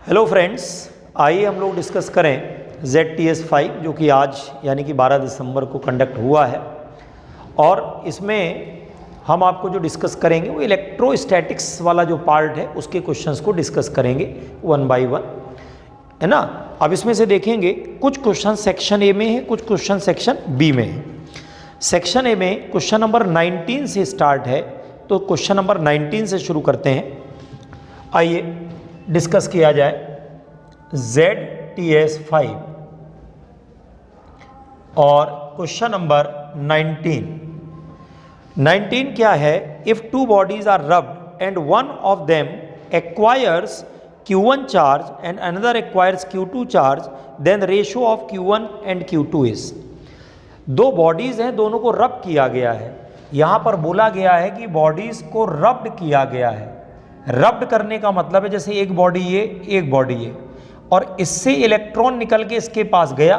Hello friends, आइए हम लोग डिस्कस करें ZTS5 जो कि आज यानी कि 12 दिसंबर को कंडक्ट हुआ है। और इसमें हम आपको जो डिस्कस करेंगे वो इलेक्ट्रोस्टैटिक्स वाला जो पार्ट है उसके क्वेश्चंस को डिस्कस करेंगे वन बाय वन, है ना। अब इसमें से देखेंगे कुछ क्वेश्चन सेक्शन ए में है, कुछ क्वेश्चन सेक्शन बी में है। सेक्शन ए में क्वेश्चन नंबर 19 से स्टार्ट है, तो क्वेश्चन नंबर 19 से शुरू करते हैं। आइए डिस्कस किया जाए ZTS5 और क्वेश्चन नंबर 19 क्या है। If two bodies are rubbed and one of them acquires Q1 charge and another acquires Q2 charge, then ratio of Q1 and Q2 is. दो बॉडीज हैं, दोनों को रब किया गया है। यहां पर बोला गया है कि बॉडीज को रब्ड किया गया है। रब्ड करने का मतलब है जैसे एक बॉडी ये, एक बॉडी ये, और इससे इलेक्ट्रॉन निकल के इसके पास गया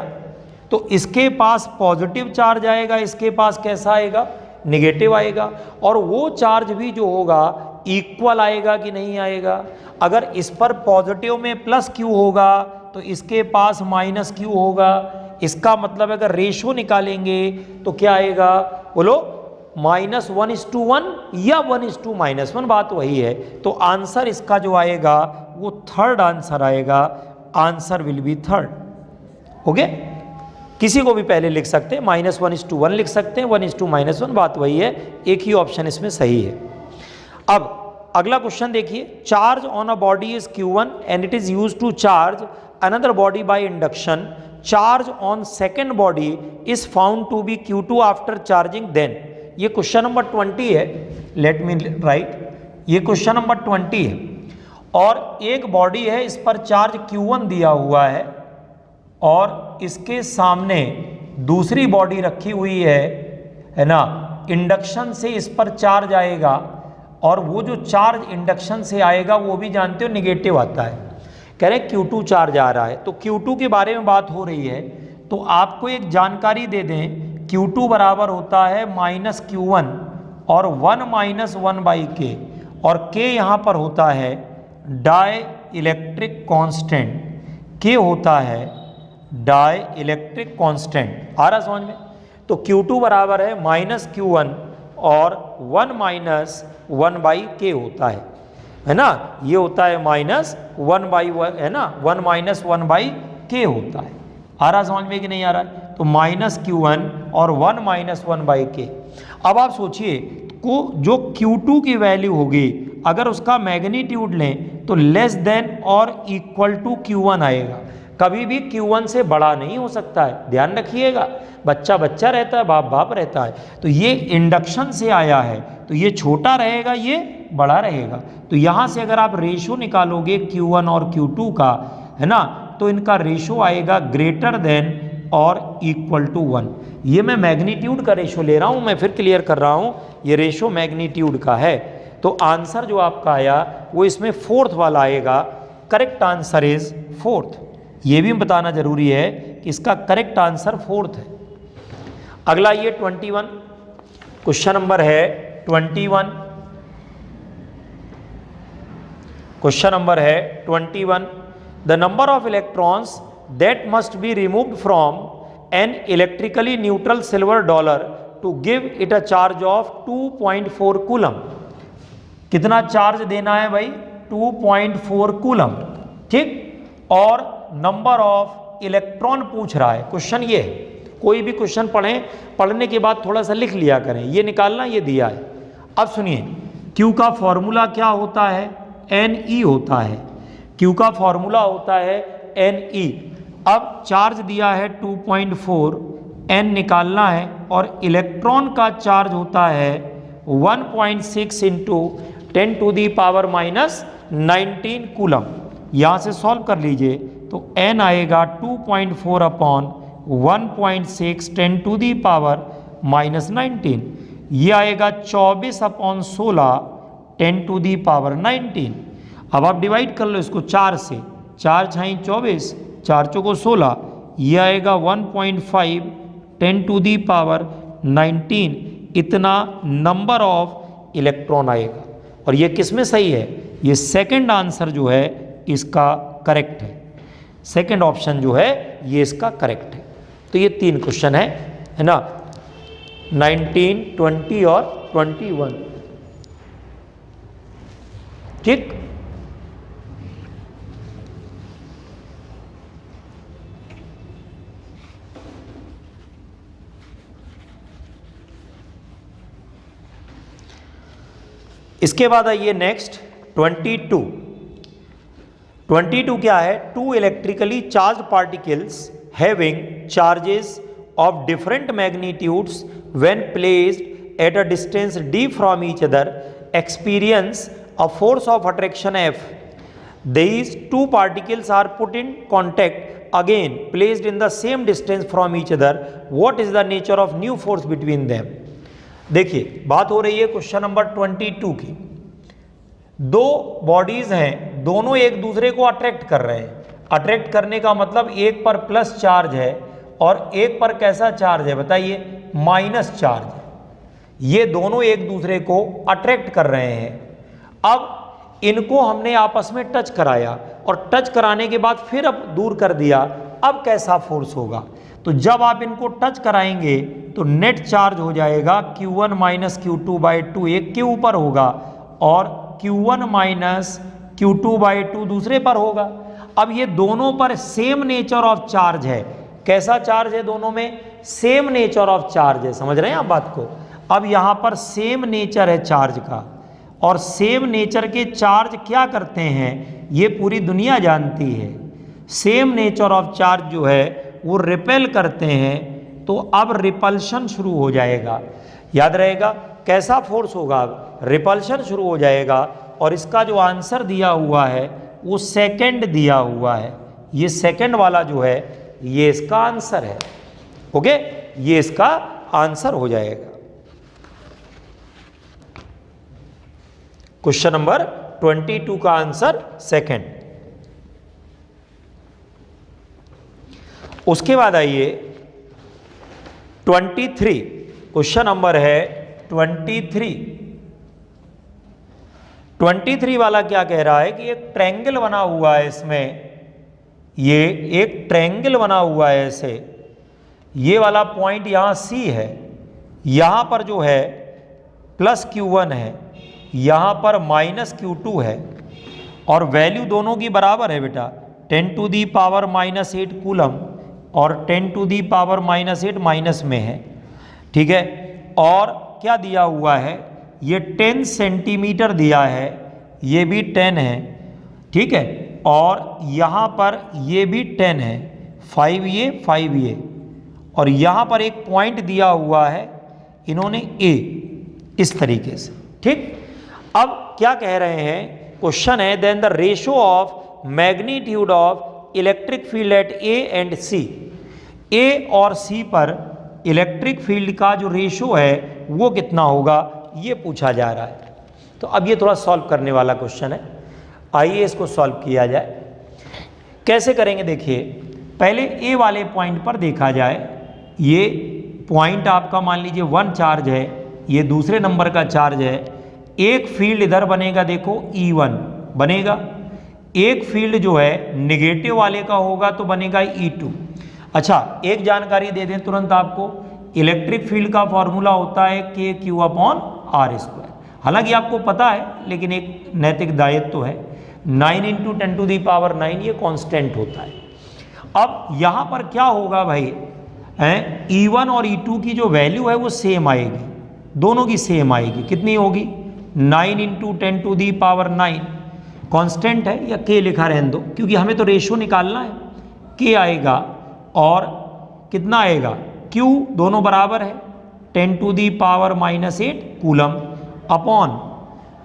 तो इसके पास पॉजिटिव चार्ज आएगा, इसके पास कैसा आएगा, निगेटिव आएगा। और वो चार्ज भी जो होगा इक्वल आएगा कि नहीं आएगा। अगर इस पर पॉजिटिव में प्लस क्यू होगा तो इसके पास माइनस क्यू होगा। इसका मतलब अगर रेशो निकालेंगे तो क्या आएगा, बोलो, -1:1 या 1:-1, बात वही है। तो आंसर इसका जो आएगा वो थर्ड आंसर आएगा। Answer will be third. Okay, किसी को भी पहले लिख सकते हैं, -1:1 लिख सकते हैं, 1:-1, बात वही है। एक ही ऑप्शन इसमें सही है। अब अगला क्वेश्चन देखिए। Charge on a body is Q1 and it is used to charge another body by induction. Charge on second body is found to be Q2 after charging, then. ये क्वेश्चन नंबर 20 है। Let me write, ये question number 20 है। और एक body है, इस पर charge Q1 दिया हुआ है और इसके सामने दूसरी बॉडी रखी हुई है ना। इंडक्शन से इस पर चार्ज आएगा और वो जो चार्ज इंडक्शन से आएगा वो भी जानते हो निगेटिव आता है। कह रहे Q2 चार्ज आ रहा है, तो Q2 के बारे में बात हो रही है। तो आपको एक जानकारी दे दें, Q2 बराबर होता है -Q1 और 1-1/K, और K यहाँ पर होता है डाई इलेक्ट्रिक कांस्टेंट। K होता है डाई इलेक्ट्रिक कांस्टेंट। आ रहा समझ में। तो Q2 बराबर है -Q1 और 1-1/K होता है ना। ये होता है -1/1, है ना, 1-1/K होता है। आ रहा समझ में कि नहीं आ रहा है। तो -Q1 और 1-1/K। अब आप सोचिए को जो Q2 की वैल्यू होगी, अगर उसका मैग्नीट्यूड लें तो लेस देन और इक्वल टू Q1 आएगा। कभी भी Q1 से बड़ा नहीं हो सकता है, ध्यान रखिएगा। बच्चा बच्चा रहता है, बाप बाप रहता है। तो ये इंडक्शन से आया है तो ये छोटा रहेगा, ये बड़ा रहेगा। तो यहाँ से अगर आप रेशो निकालोगे Q1 और Q2 का, है ना, तो इनका रेशो आएगा ग्रेटर देन और इक्वल टू 1। ये मैं मैग्नीट्यूड का रेशो ले रहा हूँ, मैं फिर क्लियर कर रहा हूँ, ये रेशो मैग्नीट्यूड का है। तो आंसर जो आपका आया वो इसमें फोर्थ वाला आएगा। Correct answer is fourth. ये भी बताना जरूरी है कि इसका करेक्ट आंसर फोर्थ है। अगला ये 21 क्वेश्चन नंबर है 21। क्वेश्चन नंबर है 21। The number of electrons that must be removed from an electrically neutral silver dollar to give it a charge of 2.4 coulomb. कितना चार्ज देना है भाई, 2.4 कूलम, ठीक। और नंबर ऑफ इलेक्ट्रॉन पूछ रहा है। क्वेश्चन ये है, कोई भी क्वेश्चन पढ़ने के बाद थोड़ा सा लिख लिया करें, ये निकालना, ये दिया है। अब सुनिए, Q का फॉर्मूला क्या होता है, Ne होता है। Q का फॉर्मूला होता है Ne। अब चार्ज दिया है 2.4, N निकालना है, और इलेक्ट्रॉन का चार्ज होता है 1.6 × 10⁻⁻19 कूलम। यहाँ से सॉल्व कर लीजिए तो N आएगा 2.4/1.6 10⁻⁻19। ये आएगा 24/16 10⁻19। अब आप डिवाइड कर लो इसको 4 से, 4 × 24, 4 × 16, ये आएगा 1.5 10⁻19। इतना नंबर ऑफ इलेक्ट्रॉन आएगा। और ये किस में सही है, ये सेकंड आंसर जो है इसका करेक्ट है। सेकंड ऑप्शन जो है ये इसका करेक्ट है। तो ये 3 क्वेश्चन है ना, 19, 20 और 21। ठीक, इसके बाद आइए नेक्स्ट 22। 22 क्या है? 2 electrically charge particles having charges of different magnitudes when placed at a distance d from each other experience a force of attraction F. These 2 particles are put in contact again placed in the same distance from each other. What is the nature of new force between them? देखिए बात हो रही है question number 22 की। 2 bodies हैं, दोनों एक दूसरे को अट्रैक्ट कर रहे हैं। अट्रैक्ट करने का मतलब एक पर प्लस चार्ज है और एक पर कैसा चार्ज है बताइए? माइनस चार्ज है। ये दोनों एक दूसरे को अट्रैक्ट कर रहे हैं। अब इनको हमने आपस में टच कराया और टच कराने के बाद फिर अब दूर कर दिया। अब कैसा फोर्स होगा? तो जब आप इनको टच कराएंगे तो नेट चार्ज हो जाएगा Q1 माइनस Q2/2, एक के ऊपर होगा और Q1 माइनस Q2/2 दूसरे पर होगा। अब ये दोनों पर सेम नेचर ऑफ चार्ज है। कैसा चार्ज है दोनों में? सेम नेचर ऑफ चार्ज है। समझ रहे हैं आप बात को? अब यहां पर सेम नेचर है चार्ज का, और सेम नेचर के चार्ज क्या करते हैं ये पूरी दुनिया जानती है। सेम नेचर ऑफ चार्ज जो है वो रिपेल करते हैं, तो अब रिपल्शन शुरू हो जाएगा। याद रहेगा कैसा फोर्स होगा? अब रिपल्शन शुरू हो जाएगा। और इसका जो आंसर दिया हुआ है वो सेकंड दिया हुआ है। ये सेकंड वाला जो है ये इसका आंसर है। ओके, ये इसका आंसर हो जाएगा। क्वेश्चन नंबर 22 का आंसर सेकंड। उसके बाद आइए 23। क्वेश्चन नंबर है 23। 23 वाला क्या कह रहा है कि एक ट्रायंगल बना हुआ है, इसमें ये एक ट्रायंगल बना हुआ है ऐसे। ये वाला पॉइंट यहाँ C है, यहाँ पर जो है प्लस Q1 है, यहाँ पर माइनस Q2 है, और वैल्यू दोनों की बराबर है बेटा। 10⁻⁻8 कूलम और 10⁻⁻8 माइनस में है। ठीक है, और क्या दिया हुआ है? ये 10 सेंटीमीटर दिया है, ये भी 10 है। ठीक है, और यहाँ पर ये भी 10 है, 5 ये 5 ये, और यहाँ पर एक पॉइंट दिया हुआ है इन्होंने A, इस तरीके से। ठीक, अब क्या कह रहे हैं? क्वेश्चन है then the ratio of magnitude of electric field at A and C। A और C पर इलेक्ट्रिक फील्ड का जो रेशो है वो कितना होगा, ये पूछा जा रहा है। तो अब ये थोड़ा सॉल्व करने वाला क्वेश्चन है। आइए इसको सॉल्व किया जाए। कैसे करेंगे? देखिए पहले A वाले पॉइंट पर देखा जाए। ये पॉइंट आपका मान लीजिए 1 चार्ज है, ये दूसरे नंबर का चार्ज है। एक फील्ड इधर बनेगा, देखो E1 बनेगा। एक फील्ड जो है नेगेटिव वाले का होगा तो बनेगा E2। अच्छा, एक जानकारी दे दें तुरंत आपको, इलेक्ट्रिक फील्ड का फॉर्मूला होता है KQ/R²। हालांकि आपको पता है, लेकिन एक नैतिक दायित्व तो है। 9 × 10⁹ ये कांस्टेंट होता है। अब यहाँ पर क्या होगा भाई, E1 और E2 की जो वैल्यू है वो सेम आएगी, दोनों की सेम आएगी। कितनी होगी? 9 × 10⁹ कांस्टेंट है, या K लिखा रहने दो क्योंकि हमें तो रेशो निकालना है। K आएगा और कितना आएगा? Q, दोनों बराबर है 10⁻⁻8 coulomb upon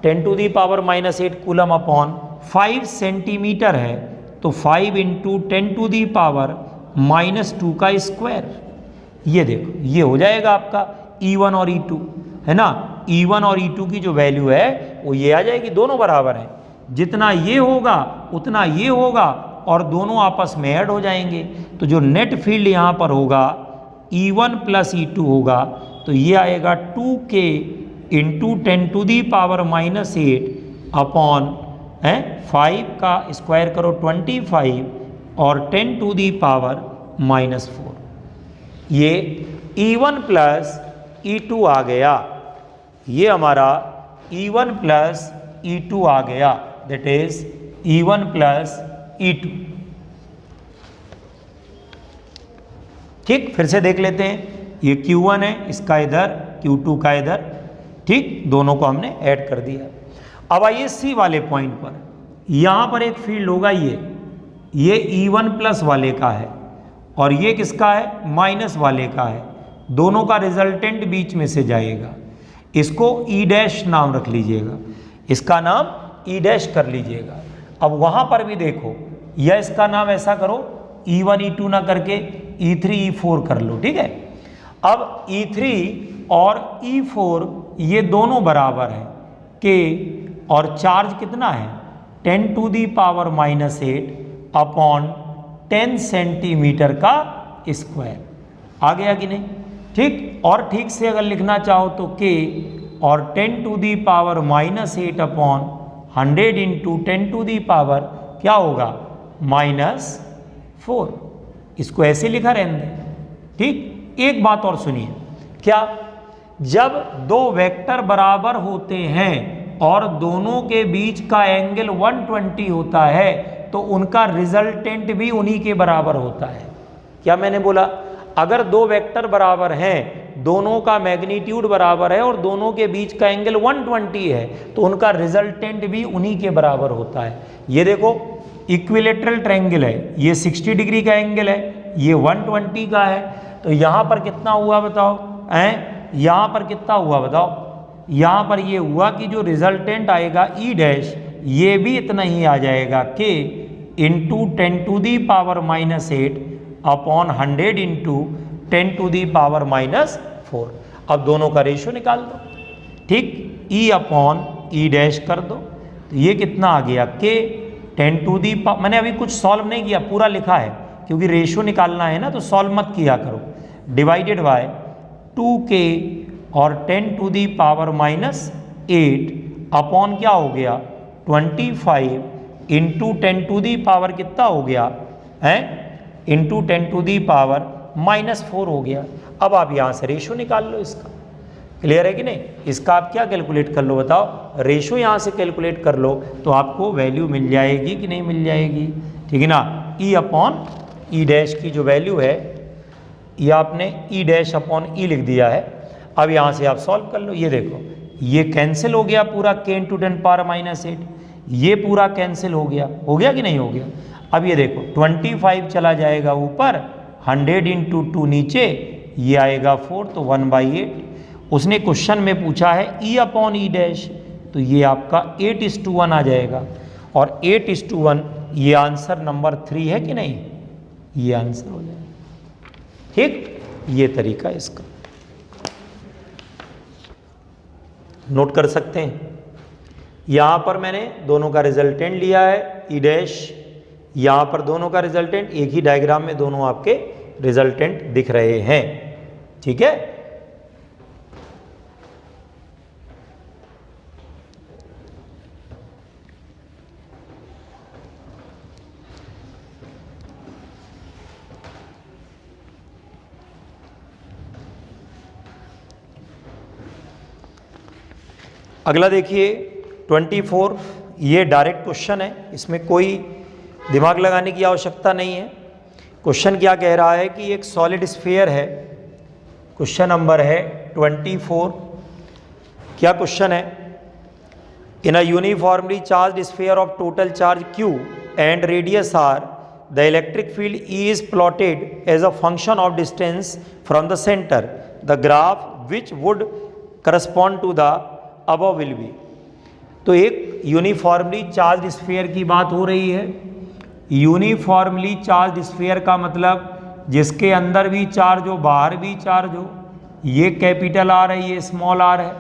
10⁻⁻8 coulomb upon 5 centimetre है, तो 5 × 10⁻⁻2 का स्क्वायर। ये देखो ये हो जाएगा आपका E1 और E2, है ना। E1 और E2 की जो वैल्यू है वो ये आ जाएगी, दोनों बराबर हैं। जितना ये होगा उतना ये होगा और दोनों आपस में ऐड हो जाएंगे। तो जो नेट फील्ड यहाँ पर होगा E1 + E2 होगा, तो ये आएगा 2K × 10⁻⁻8 अपॉन हैं 5 का स्क्वायर करो 25 और 10 टू दी पावर -4, ये E1 प्लस E2 आ गया, ये हमारा E1 प्लस E2 आ गया, that is E1 plus E2। ठीक, फिर से देख लेते हैं, ये Q1 है, इसका इधर, Q2 का इधर, ठीक, दोनों को हमने ऐड कर दिया। अब आइए सी वाले पॉइंट पर, यहां पर एक फील्ड होगा, ये E1 प्लस वाले का है और ये किसका है, माइनस वाले का है, दोनों का रिजल्टेंट बीच में से जाएगा, इसको E डैश नाम रख लीजिएगा, इसका नाम E डैश कर लीजिएगा। अब वहां पर भी देखो, या इसका नाम ऐसा करो E1 E2 ना करके E3 E4 कर लो, ठीक है। अब E3 और E4 ये दोनों बराबर हैं के, और चार्ज कितना है 10 to the power -8 upon 10 centimetre का स्क्वायर, आ गया कि नहीं, ठीक। और ठीक से अगर लिखना चाहो तो K और 10 to the power -8 upon 100 into 10 to the power क्या होगा -4, इसको ऐसे लिखा रहने दें, ठीक। एक बात और सुनिए, क्या जब दो वेक्टर बराबर होते हैं और दोनों के बीच का एंगल 120 होता है तो उनका रिजल्टेंट भी उन्हीं के बराबर होता है। क्या मैंने बोला, अगर दो वेक्टर बराबर हैं, दोनों का मैग्नीट्यूड बराबर है और दोनों के बीच का एंगल 120 है तो उनका रिजल्टेंट भी उन्हीं के बराबर होता है। ये देखो इक्विलेटरल ट्रायंगल है, ये 60 डिग्री का एंगल है, ये 120 का है, तो यहाँ पर कितना हुआ बताओ, यहाँ पर कितना हुआ बताओ, यहाँ पर ये हुआ कि जो रिजल्टेंट आएगा E डैश ये भी इतना ही आ जाएगा K into 10 to the power -8 upon 100 into 10 to the power -4। अब दोनों का रेशियो निकाल दो, ठीक, E अपॉन E डैश कर दो, तो ये कितना आ गया K 10 टू दी पावर, मैंने अभी कुछ सॉल्व नहीं किया, पूरा लिखा है, क्योंकि रेशियो निकालना है ना तो सॉल्व मत किया करो, डिवाइडेड बाय 2K और 10 टू दी पावर -8 अपॉन क्या हो गया 25 इंटू 10 टू दी पावर कितना हो गया है, इंटू 10 टू दी पावर -4 हो गया। अब आप यहाँ से रेशियो निकाल लो इसका, क्लियर है कि नहीं, इसका आप क्या कैलकुलेट कर लो बताओ, रेशियो यहाँ से कैलकुलेट कर लो तो आपको वैल्यू मिल जाएगी कि नहीं मिल जाएगी, ठीक है ना। E अपॉन E डैश की जो वैल्यू है ये आपने E डैश अपॉन E लिख दिया है। अब यहाँ से आप सॉल्व कर लो, ये देखो ये कैंसिल हो गया पूरा, K इंटू 10 पावर -8, ये पूरा कैंसिल हो गया कि नहीं हो गया। अब ये देखो 25 चला जाएगा ऊपर, 100 इंटू 2 नीचे, ये आएगा 4, तो 1/8। उसने क्वेश्चन में पूछा है E अपॉन E डैश, तो ये आपका 8:1 आ जाएगा, और 8:1 ये आंसर नंबर 3 है कि नहीं, ये आंसर हो जाएगा, ठीक। ये तरीका इसका नोट कर सकते हैं। यहाँ पर मैंने दोनों का रिजल्टेंट लिया है E डैश, यहाँ पर दोनों का रिजल्टेंट, एक ही डायग्राम में दोनों आपके रिजल्टेंट दिख रहे हैं, ठीक है। अगला देखिए 24, ये डायरेक्ट क्वेश्चन है, इसमें कोई दिमाग लगाने की आवश्यकता नहीं है। क्वेश्चन क्या कह रहा है कि एक सॉलिड स्फीयर है, क्वेश्चन नंबर है 24। क्या क्वेश्चन है, in a uniformly charge sphere of total charge Q and radius R the electric field E is plotted as a function of distance from the centre, the graph which would correspond to the above will be. तो एक uniformly charge sphere की बात हो रही है। Uniformly charge sphere का मतलब जिसके अंदर भी चार्ज हो, बाहर भी चार्ज हो, ये कैपिटल R है, ये स्मॉल r है।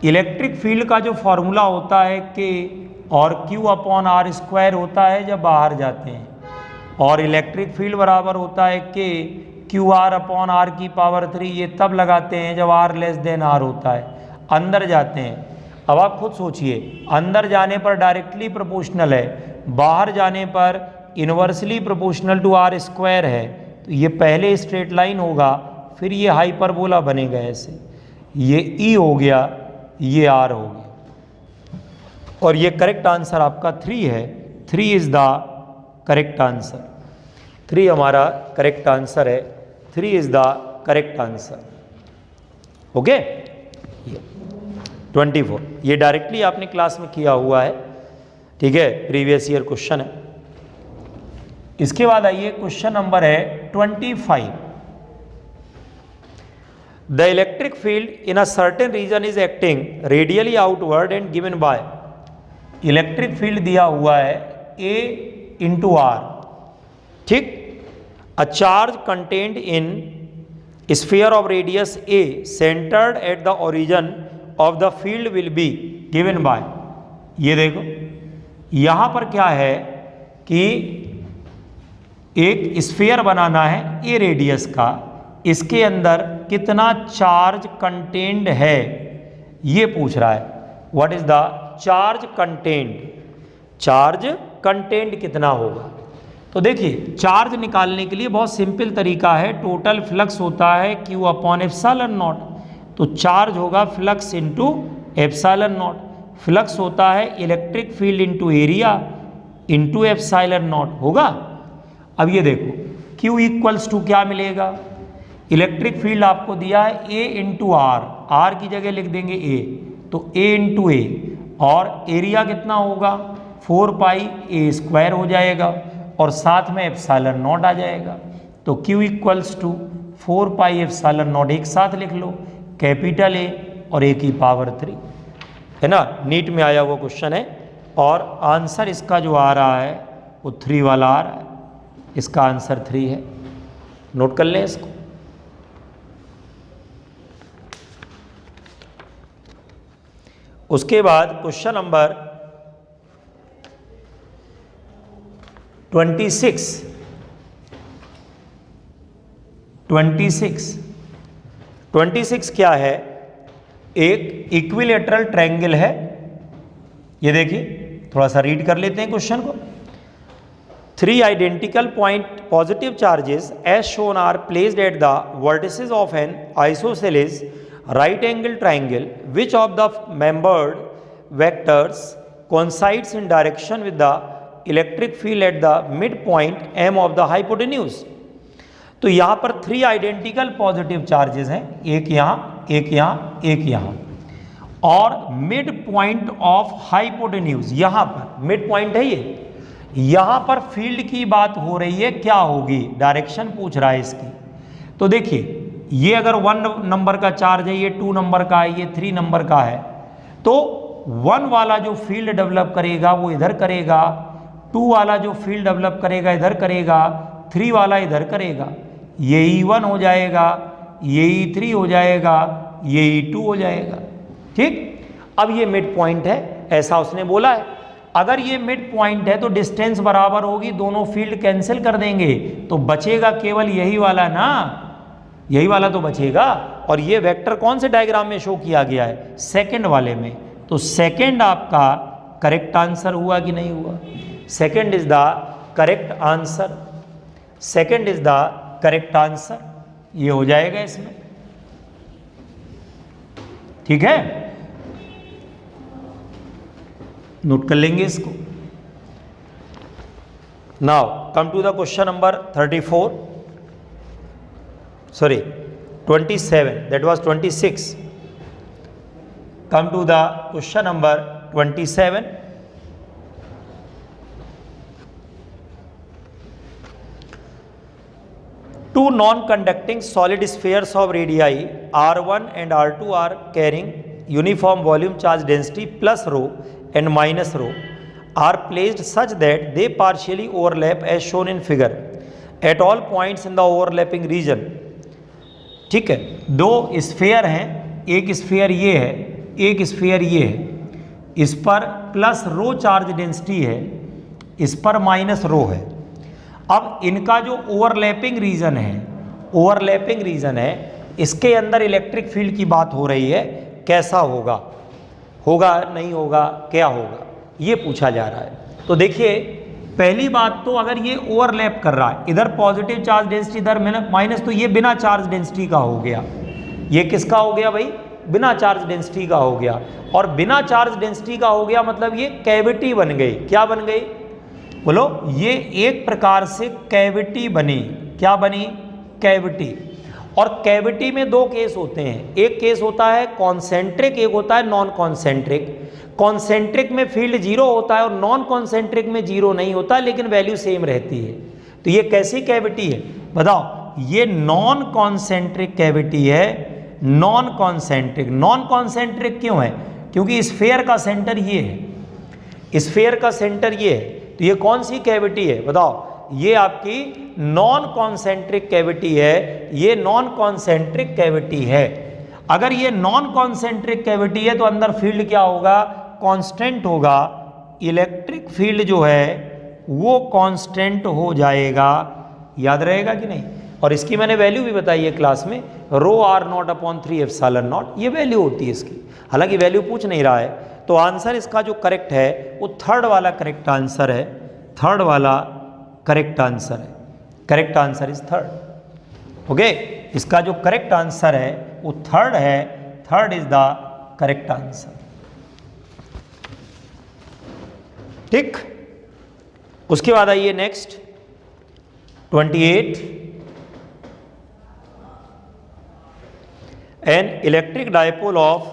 इलेक्ट्रिक फील्ड का जो फॉर्मूला होता है K और Q अपॉन R स्क्वायर होता है जब बाहर जाते हैं, और इलेक्ट्रिक फील्ड बराबर होता है K QR अपॉन R की पावर 3, ये तब लगाते हैं जब R लेस देन R होता है, अंदर जाते हैं। अब आप खुद सोचिए, अंदर जाने पर डायरेक्टली प्रोपोर्शनल है, बाहर जाने पर inversely proportional to R square है, तो ये पहले स्ट्रेट लाइन होगा, फिर ये हाइपरबोला बनेगा ऐसे, ये ई हो गया, ये आर हो गया, और ये करेक्ट आंसर आपका 3 है। 3 इज द करेक्ट आंसर, 3 हमारा करेक्ट आंसर है, 3 is the correct answer. Okay, 24 ये डायरेक्टली आपने क्लास में किया हुआ है, ठीक है, प्रीवियस ईयर क्वेश्चन है। इसके बाद आइए क्वेश्चन नंबर है 25। The electric field in a certain region is acting radially outward and given by, electric field दिया हुआ है A इंटू आर, ठीक, a charge contained in sphere of radius A centred at the origin of the field will be given by. ये देखो यहां पर क्या है कि एक स्फीयर बनाना है A रेडियस का, इसके अंदर कितना चार्ज कंटेन्ड है ये पूछ रहा है। What is the charge contained, charge contained कितना होगा। तो देखिए चार्ज निकालने के लिए बहुत सिंपल तरीका है, टोटल फ्लक्स होता है Q अपॉन एप्सिलॉन नॉट, तो चार्ज होगा flux into epsilon not, flux होता है electric field into area into epsilon not होगा। अब ये देखो Q इक्वल्स टू क्या मिलेगा, इलेक्ट्रिक फील्ड आपको दिया है A इंटू आर, आर की जगह लिख देंगे A, तो A इंटू A, और एरिया कितना होगा 4 पाई A स्क्वायर हो जाएगा, और साथ में एप्सिलॉन नॉट आ जाएगा, तो Q equals to 4 pi epsilon naught, एक साथ लिख लो, कैपिटल A और A की पावर 3, है ना, नीट में आया हुआ क्वेश्चन है, और आंसर इसका जो आ रहा है वो 3 वाला आ रहा है, इसका आंसर 3 है, नोट कर लें इसको। उसके बाद क्वेश्चन नंबर 26 क्या है, एक इक्विलेटरल ट्रायंगल है, ये देखिए थोड़ा सा रीड कर लेते हैं क्वेश्चन को। 3 identical point positive charges as shown are placed at the vertices of an isosceles right angle triangle. Which of the membered vectors coincides in direction with the electric field at the midpoint M of the hypotenuse? तो यहाँ पर 3 identical positive charges हैं, एक यहाँ, एक यहाँ, एक यहाँ, और मिड पॉइंट ऑफ हाइपोटेन्यूज, यहाँ पर मिड पॉइंट है ये, यहाँ पर फील्ड की बात हो रही है, क्या होगी, डायरेक्शन पूछ रहा है इसकी। तो देखिए ये अगर 1 नंबर का चार्ज है, ये 2 नंबर का है, ये 3 नंबर का है, तो 1 वाला जो फील्ड डेवलप करेगा वो इधर करेगा, 2 वाला जो फील्ड डेवलप करेगा इधर करेगा, 3 वाला इधर करेगा, ये E1 हो जाएगा, ये E3 हो जाएगा, ये E2 हो जाएगा, ठीक। अब ये मिड पॉइंट है, ऐसा उसने बोला है, अगर ये मिड पॉइंट है तो डिस्टेंस बराबर होगी, दोनों फील्ड कैंसिल कर देंगे, तो बचेगा केवल यही वाला ना, यही वाला तो बचेगा। और ये वेक्टर कौन से डायग्राम में शो किया गया है, सेकंड वाले में, तो सेकंड आपका करेक्ट आंसर हुआ कि नहीं हुआ, second is the correct answer, second is the correct answer, ये हो जाएगा इसमें, ठीक है, नोट कर लेंगे इसको। Now come to the question number 34, sorry 27, that was 26. Come to the question number 27. Two non-conducting solid spheres of radii R1 and R2 are carrying uniform volume charge density plus rho and minus rho are placed such that they partially overlap as shown in figure at all points in the overlapping region. ठीक है, 2 sphere हैं, एक sphere ये है, एक sphere ये है, इस पर प्लस रो चार्ज डेंसिटी है, इस पर माइनस रो है। अब इनका जो ओवरलैपिंग रीजन है, इसके अंदर इलेक्ट्रिक फील्ड की बात हो रही है, कैसा होगा, होगा नहीं होगा, क्या होगा, ये पूछा जा रहा है। तो देखिए पहली बात तो अगर ये ओवरलैप कर रहा है, इधर पॉजिटिव चार्ज डेंसिटी इधर माइनस, तो ये बिना चार्ज डेंसिटी का हो गया। ये किसका हो गया भाई? बिना चार्ज डेंसिटी का हो गया। और बिना चार्ज डेंसिटी का हो गया मतलब ये कैविटी बन गई। क्या बन गई बोलो? ये एक प्रकार से कैविटी बनी। क्या बनी? कैविटी। और कैविटी में दो केस होते हैं, एक केस होता है कॉन्सेंट्रिक, एक होता है नॉन कॉन्सेंट्रिक। कॉन्सेंट्रिक में फील्ड जीरो होता है और नॉन कॉन्सेंट्रिक में जीरो नहीं होता, लेकिन वैल्यू सेम रहती है। तो ये कैसी कैविटी है बताओ? ये नॉन कॉन्सेंट्रिक कैविटी है। नॉन कॉन्सेंट्रिक, नॉन कॉन्सेंट्रिक क्यों है? क्योंकि स्फेयर का सेंटर ये है, स्फेयर का सेंटर ये है। तो ये कौन सी कैविटी है बताओ? ये आपकी नॉन कॉन्सेंट्रिक कैविटी है। ये नॉन कॉन्सेंट्रिक कैविटी है। अगर ये नॉन कॉन्सेंट्रिक कैविटी है तो अंदर फील्ड क्या होगा? कांस्टेंट होगा। इलेक्ट्रिक फील्ड जो है वो कांस्टेंट हो जाएगा। याद रहेगा कि नहीं? और इसकी मैंने वैल्यू भी बताई है क्लास में, rho R naught upon 3 epsilon naught, ये वैल्यू होती है इसकी। हालांकि वैल्यू पूछ नहीं रहा है। तो आंसर इसका जो करेक्ट है वो थर्ड वाला करेक्ट आंसर है। थर्ड वाला करेक्ट आंसर है। Correct answer is third. Okay, इसका जो करेक्ट आंसर है वो थर्ड है। Third is the correct answer. ठीक, उसके बाद आइए next 28। N electric dipole of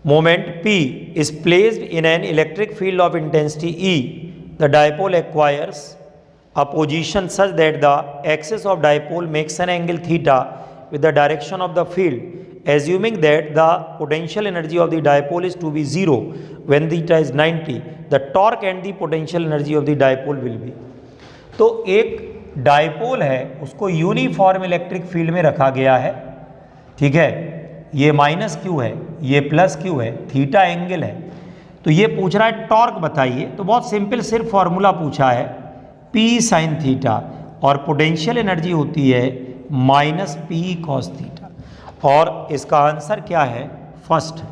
moment P is placed in an electric field of intensity E. The dipole acquires a position such that the axis of dipole makes an angle theta with the direction of the field. Assuming that the potential energy of the dipole is to be 0 when theta is 90, the torque and the potential energy of the dipole will be. तो एक dipole है, उसको uniform electric field में रखा गया है। ठीक है, ये माइनस क्यू है, ये प्लस क्यू है, थीटा एंगल है। तो ये पूछ रहा है टॉर्क बताइए। तो बहुत सिंपल सिर्फ फॉर्मूला पूछा है, P साइन थीटा, और पोटेंशियल एनर्जी होती है माइनस P कॉस थीटा। और इसका आंसर क्या है? First.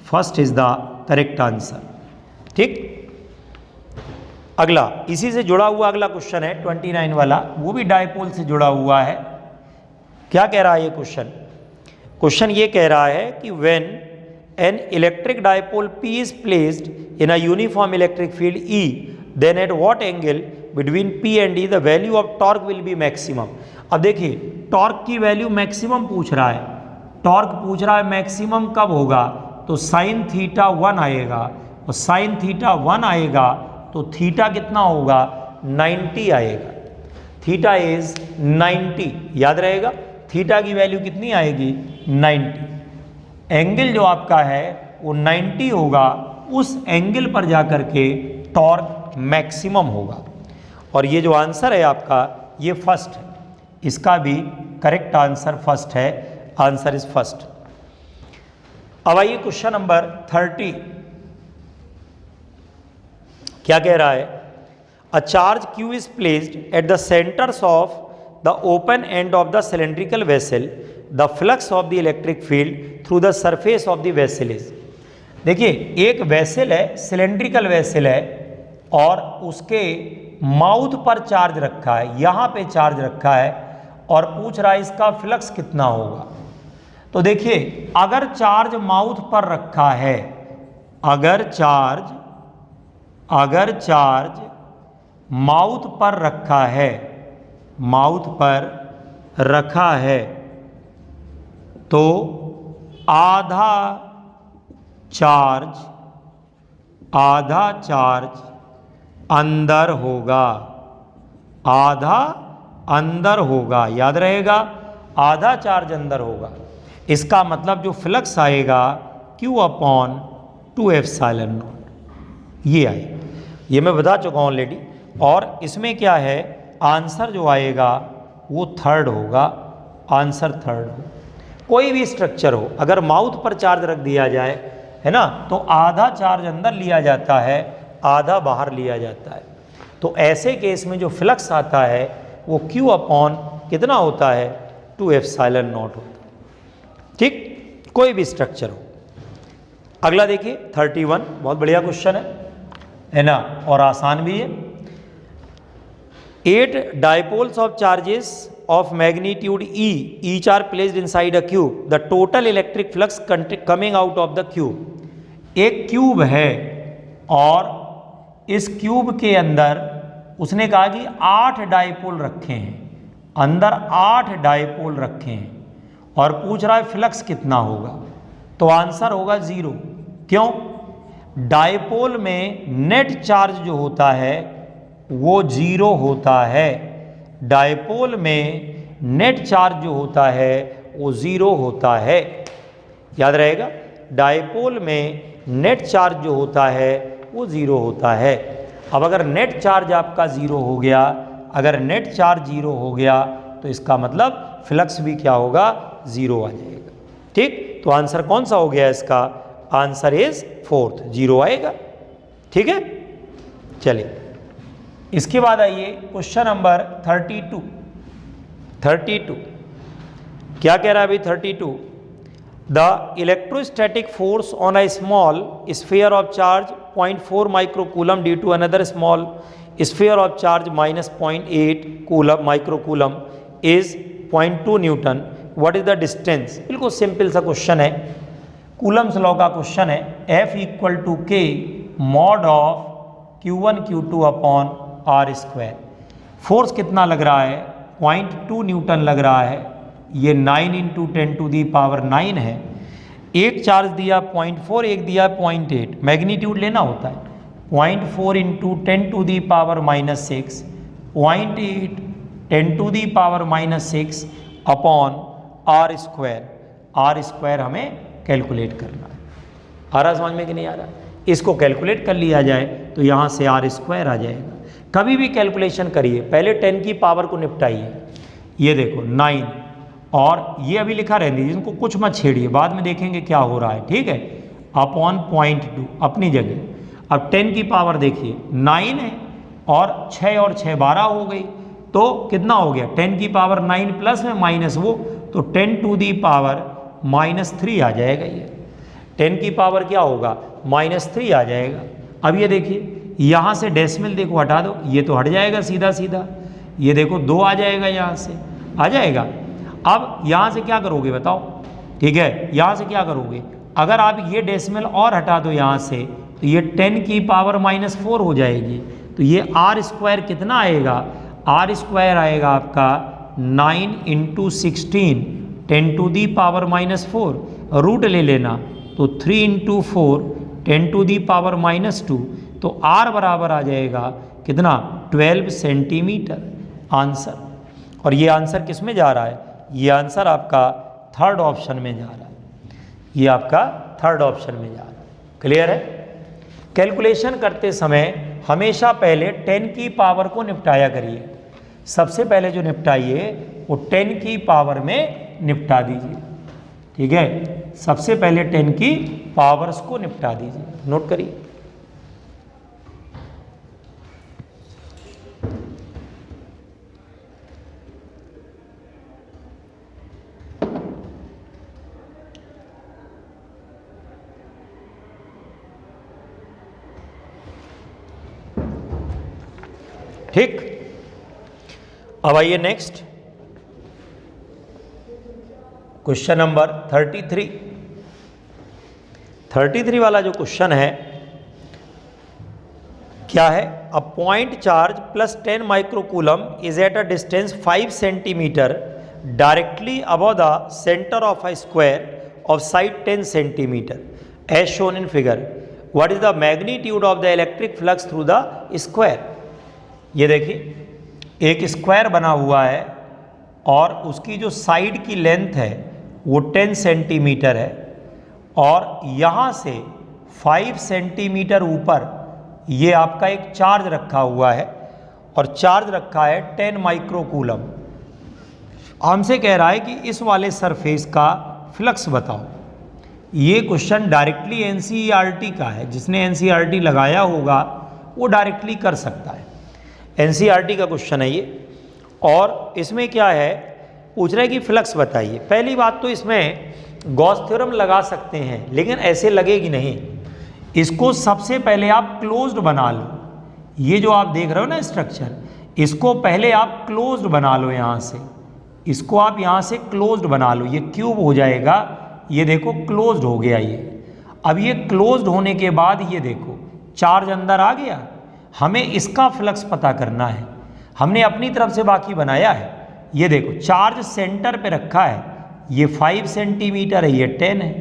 First is the correct answer. ठीक, अगला इसी से जुड़ा हुआ अगला क्वेश्चन है 29 वाला, वो भी डायपोल से जुड़ा हुआ है। क्या कह रहा है ये क्वेश्चन? क्वेश्चन ये कह रहा है कि when an electric dipole P is placed in a uniform electric field E, then at what angle between P and E the value of torque will be maximum. अब देखिए टॉर्क की value maximum पूछ रहा है। Torque पूछ रहा है maximum कब होगा? तो साइन थीटा 1 आएगा, और साइन थीटा 1 आएगा तो थीटा कितना होगा? 90 आएगा। थीटा इज 90, याद रहेगा। थीटा की वैल्यू कितनी आएगी? 90। एंगल जो आपका है वो 90 होगा, उस एंगल पर जाकर के टॉर्क मैक्सिमम होगा। और ये जो आंसर है आपका ये फर्स्ट है, इसका भी करेक्ट आंसर फर्स्ट है। Answer is first. अब आइए क्वेश्चन नंबर 30। क्या कह रहा है? अ charge Q is placed at the centres of the open end of the cylindrical vessel, the flux of the electric field through the surface of the vessel is। देखिए एक vessel है, cylindrical vessel है, और उसके mouth पर charge रखा है, यहाँ पे चार्ज रखा है, और पूछ रहा है इसका फ्लक्स कितना होगा। तो देखिए अगर चार्ज माउथ पर रखा है, अगर चार्ज माउथ पर रखा है, माउथ पर रखा है, तो आधा चार्ज अंदर होगा, आधा अंदर होगा। याद रहेगा, आधा चार्ज अंदर होगा। इसका मतलब जो फ्लक्स आएगा Q अपॉन 2 एप्सिलॉन नॉट, ये आएगा। ये मैं बता चुका हूँ ऑलरेडी। और इसमें क्या है? आंसर जो आएगा वो थर्ड होगा। आंसर थर्ड हो। कोई भी स्ट्रक्चर हो, अगर माउथ पर चार्ज रख दिया जाए, है ना, तो आधा चार्ज अंदर लिया जाता है, आधा बाहर लिया जाता है। तो ऐसे केस में जो फ्लक्स आता है वो Q अपॉन कितना होता है? 2 एप्सिलॉन नॉट होता है। ठीक, कोई भी स्ट्रक्चर हो। अगला देखिए 31, बहुत बढ़िया क्वेश्चन है ना, और आसान भी है। 8 dipoles of charges of magnitude E, each are placed inside a cube. The total electric flux coming out of the cube। एक क्यूब है और इस क्यूब के अंदर उसने कहा कि 8 डायपोल रखे हैं, अंदर 8 डायपोल रखे हैं और पूछ रहा है फ्लक्स कितना होगा, तो आंसर होगा 0। क्यों? डायपोल में नेट चार्ज जो होता है वो 0 होता है। डायपोल में नेट चार्ज जो होता है वो 0 होता है, याद रहेगा। डायपोल में नेट चार्ज जो होता है वो 0 होता है। अब अगर नेट चार्ज आपका 0 हो गया, अगर नेट चार्ज 0 हो गया तो इसका मतलब फ्लक्स भी क्या होगा, 0 आ जाएगा। ठीक, तो आंसर कौन सा हो गया इसका? आंसर इज 4th, 0 आएगा। ठीक है, चलिए इसके बाद आइए क्वेश्चन नंबर 32। 32 क्या कह रहा है अभी? 32 the electrostatic force on a small sphere of charge 0.4 microcoulomb due to another small sphere of charge -0.8 coulomb microcoulomb is 0.2 newton. What is the distance? बिल्कुल सिंपल सा क्वेश्चन है, कूलम्स लॉ का question है। F = K mod of Q1 Q2 upon R square. Force कितना लग रहा है? 0.2 Newton लग रहा है। ये 9 × 10⁹ है। एक चार्ज दिया 0.4, एक दिया 0.8, मैग्नीट्यूड लेना होता है। 0.4 × 10⁻⁻6, 0.8 10⁻⁻6 upon R square. R square हमें कैलकुलेट करना है। आ रहा समझ में कि नहीं आ रहा? इसको कैलकुलेट कर लिया जाए तो यहाँ से R स्क्वायर आ जाएगा। कभी भी कैलकुलेशन करिए, पहले 10 की पावर को निपटाइए। ये देखो 9 और ये अभी लिखा रहने दीजिए, इनको कुछ मत छेड़िए, बाद में देखेंगे क्या हो रहा है। ठीक है, अपॉन 0.2 अपनी जगह। अब 10 की पावर देखिए 9 है और 6 और 6 12 हो गई, तो कितना हो गया? 10 की पावर 9 प्लस में माइनस वो, तो 10⁻³ आ जाएगा। ये 10 की पावर क्या होगा? -3 आ जाएगा। अब ये देखिए यहाँ से डेसिमल देखो हटा दो, ये तो हट जाएगा सीधा सीधा। ये देखो 2 आ जाएगा, यहाँ से आ जाएगा। अब यहाँ से क्या करोगे बताओ? ठीक है, यहाँ से क्या करोगे? अगर आप ये डेसिमल और हटा दो यहाँ से, तो ये 10 की पावर -4 हो जाएगी। तो ये R स्क्वायर कितना आएगा? R स्क्वायर आएगा आपका 9 × 16 10⁻⁻4, रूट ले लेना तो 3 × 4 10⁻⁻2, तो R बराबर आ जाएगा कितना? 12 सेंटीमीटर आंसर। और ये आंसर किस में जा रहा है? ये आंसर आपका 3rd ऑप्शन में जा रहा है। ये आपका 3rd ऑप्शन में जा रहा है। क्लियर है? कैलकुलेशन करते समय हमेशा पहले 10 की पावर को निपटाया करिए। सबसे पहले जो निपटाइए वो 10 की पावर में निपटा दीजिए। ठीक है, सबसे पहले 10 की पावर्स को निपटा दीजिए। नोट करिए। ठीक, अब आइए नेक्स्ट क्वेश्चन नंबर 33। 33 वाला जो क्वेश्चन है क्या है? A point charge plus 10 microcoulomb is at a distance 5 centimetre directly above the centre of a square of side 10 centimetre as shown in figure. What is the magnitude of the electric flux through the square? ये देखिए एक square बना हुआ है और उसकी जो side की लेंथ है वो 10 सेंटीमीटर है और यहाँ से 5 सेंटीमीटर ऊपर ये आपका एक चार्ज रखा हुआ है और चार्ज रखा है 10 माइक्रोकूलम। हमसे कह रहा है कि इस वाले सरफेस का फ्लक्स बताओ। ये क्वेश्चन डायरेक्टली एनसीईआरटी का है, जिसने एनसीईआरटी लगाया होगा वो डायरेक्टली कर सकता है। एनसीईआरटी का क्वेश्चन है ये। और इसमें क्या है पूछ रहा है कि फ्लक्स बताइए। पहली बात तो इसमें गॉस थ्योरम लगा सकते हैं, लेकिन ऐसे लगेगी नहीं। इसको सबसे पहले आप क्लोज्ड बना लो। ये जो आप देख रहे हो ना स्ट्रक्चर, इसको पहले आप क्लोज्ड बना लो। यहाँ से इसको आप यहाँ से क्लोज्ड बना लो। ये क्यूब हो जाएगा, ये देखो क्लोज्ड हो गया ये। अब ये क्लोज्ड होने के बाद ये देखो चार्ज अंदर आ गया। हमें इसका फ्लक्स पता करना है। हमने अपनी तरफ से बाकी बनाया है। ये देखो चार्ज सेंटर पे रखा है, ये 5 सेंटीमीटर है, ये 10 है।